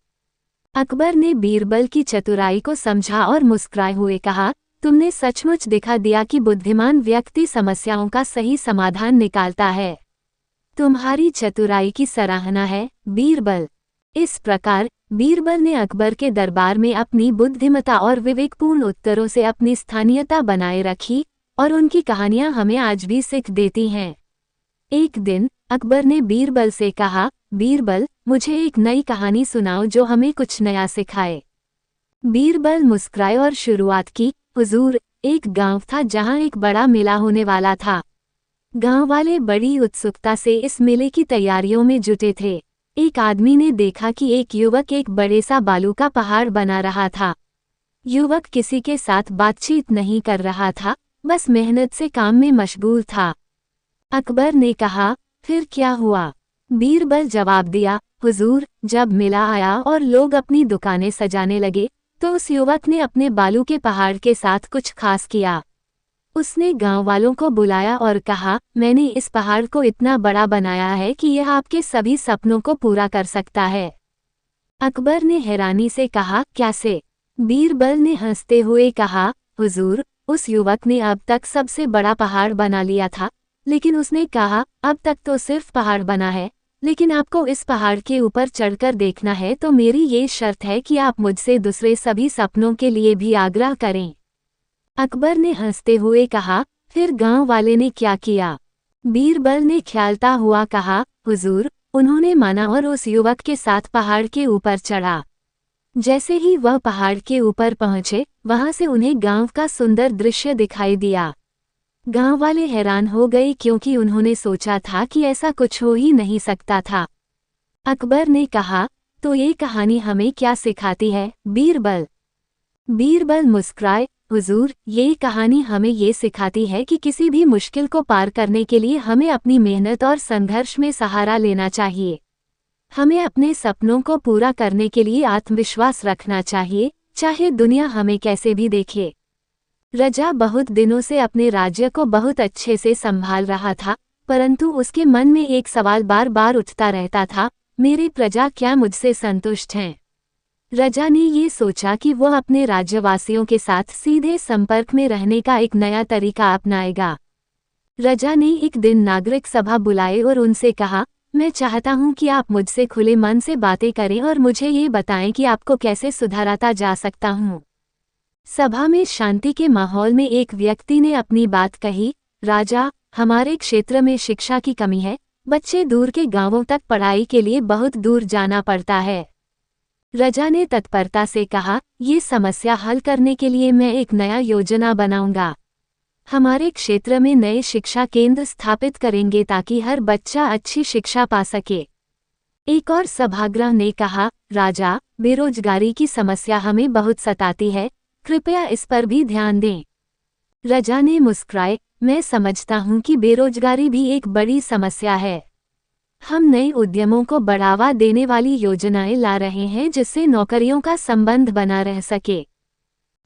अकबर ने बीरबल की चतुराई को समझा और मुस्कुराए हुए कहा, तुमने सचमुच दिखा दिया कि बुद्धिमान व्यक्ति समस्याओं का सही समाधान निकालता है। तुम्हारी चतुराई की सराहना है बीरबल। इस प्रकार बीरबल ने अकबर के दरबार में अपनी बुद्धिमत्ता और विवेकपूर्ण उत्तरों से अपनी स्थानीयता बनाए रखी और उनकी कहानियां हमें आज भी सीख देती हैं। एक दिन अकबर ने बीरबल से कहा, बीरबल, मुझे एक नई कहानी सुनाओ जो हमें कुछ नया सिखाए। बीरबल मुस्कुराए और शुरुआत की, हुजूर, एक गांव था जहां एक बड़ा मेला होने वाला था। गांव वाले बड़ी उत्सुकता से इस मेले की तैयारियों में जुटे थे। एक आदमी ने देखा कि एक युवक एक बड़े सा बालू का पहाड़ बना रहा था। युवक किसी के साथ बातचीत नहीं कर रहा था, बस मेहनत से काम में मशगूल था। अकबर ने कहा, फिर क्या हुआ? बीरबल जवाब दिया, हुजूर, जब मेला आया और लोग अपनी दुकानें सजाने लगे तो उस युवक ने अपने बालू के पहाड़ के साथ कुछ खास किया। उसने गांव वालों को बुलाया और कहा, मैंने इस पहाड़ को इतना बड़ा बनाया है कि यह आपके सभी सपनों को पूरा कर सकता है। अकबर ने हैरानी से कहा, कैसे? बीरबल ने हंसते हुए कहा, हुजूर, उस युवक ने अब तक सबसे बड़ा पहाड़ बना लिया था, लेकिन उसने कहा, अब तक तो सिर्फ पहाड़ बना है, लेकिन आपको इस पहाड़ के ऊपर चढ़कर देखना है तो मेरी ये शर्त है कि आप मुझसे दूसरे सभी सपनों के लिए भी आग्रह करें। अकबर ने हंसते हुए कहा, फिर गांव वाले ने क्या किया? बीरबल ने ख्यालता हुआ कहा, हुजूर, उन्होंने माना और उस युवक के साथ पहाड़ के ऊपर चढ़ा। जैसे ही वह पहाड़ के ऊपर पहुंचे, वहां से उन्हें गांव का सुंदर दृश्य दिखाई दिया। गांव वाले हैरान हो गए क्योंकि उन्होंने सोचा था कि ऐसा कुछ हो ही नहीं सकता था। अकबर ने कहा, तो ये कहानी हमें क्या सिखाती है, बीरबल? बीरबल मुस्कुराए, हुजूर, ये कहानी हमें ये सिखाती है कि किसी भी मुश्किल को पार करने के लिए हमें अपनी मेहनत और संघर्ष में सहारा लेना चाहिए। हमें अपने सपनों को पूरा करने के लिए आत्मविश्वास रखना चाहिए, चाहे दुनिया हमें कैसे भी देखे। रजा बहुत दिनों से अपने राज्य को बहुत अच्छे से संभाल रहा था, परंतु उसके मन में एक सवाल बार बार उठता रहता था, मेरी प्रजा क्या मुझसे संतुष्ट हैं? रजा ने ये सोचा कि वह अपने राज्यवासियों के साथ सीधे संपर्क में रहने का एक नया तरीका अपनाएगा। रजा ने एक दिन नागरिक सभा बुलाए और उनसे कहा, मैं चाहता हूं कि आप मुझसे खुले मन से बातें करें और मुझे ये बताएं कि आपको कैसे सुधारता जा सकता हूं। सभा में शांति के माहौल में एक व्यक्ति ने अपनी बात कही, राजा, हमारे क्षेत्र में शिक्षा की कमी है, बच्चे दूर के गांवों तक पढ़ाई के लिए बहुत दूर जाना पड़ता है। रजा ने तत्परता से कहा, ये समस्या हल करने के लिए मैं एक नया योजना बनाऊंगा। हमारे क्षेत्र में नए शिक्षा केंद्र स्थापित करेंगे ताकि हर बच्चा अच्छी शिक्षा पा सके। एक और सभागृह ने कहा, राजा, बेरोजगारी की समस्या हमें बहुत सताती है, कृपया इस पर भी ध्यान दें। रजा ने मुस्कुराए, मैं समझता हूं कि बेरोजगारी भी एक बड़ी समस्या है। हम नए उद्यमों को बढ़ावा देने वाली योजनाएं ला रहे हैं जिससे नौकरियों का संबंध बना रह सके।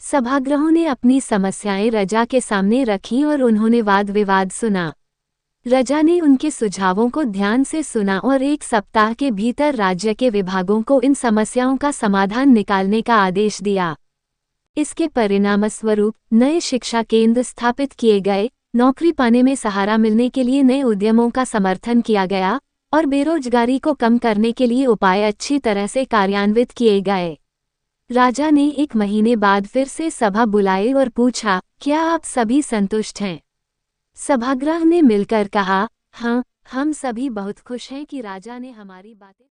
सभागृहों ने अपनी समस्याएं रजा के सामने रखीं और उन्होंने वाद विवाद सुना। रजा ने उनके सुझावों को ध्यान से सुना और 1 सप्ताह के भीतर राज्य के विभागों को इन समस्याओं का समाधान निकालने का आदेश दिया। इसके परिणामस्वरूप नए शिक्षा केंद्र स्थापित किए गए, नौकरी पाने में सहारा मिलने के लिए नए उद्यमों का समर्थन किया गया और बेरोजगारी को कम करने के लिए उपाय अच्छी तरह से कार्यान्वित किए गए। राजा ने 1 महीने बाद फिर से सभा बुलाई और पूछा, क्या आप सभी संतुष्ट हैं? सभागृह ने मिलकर कहा, हाँ, हम सभी बहुत खुश हैं कि राजा ने हमारी बातें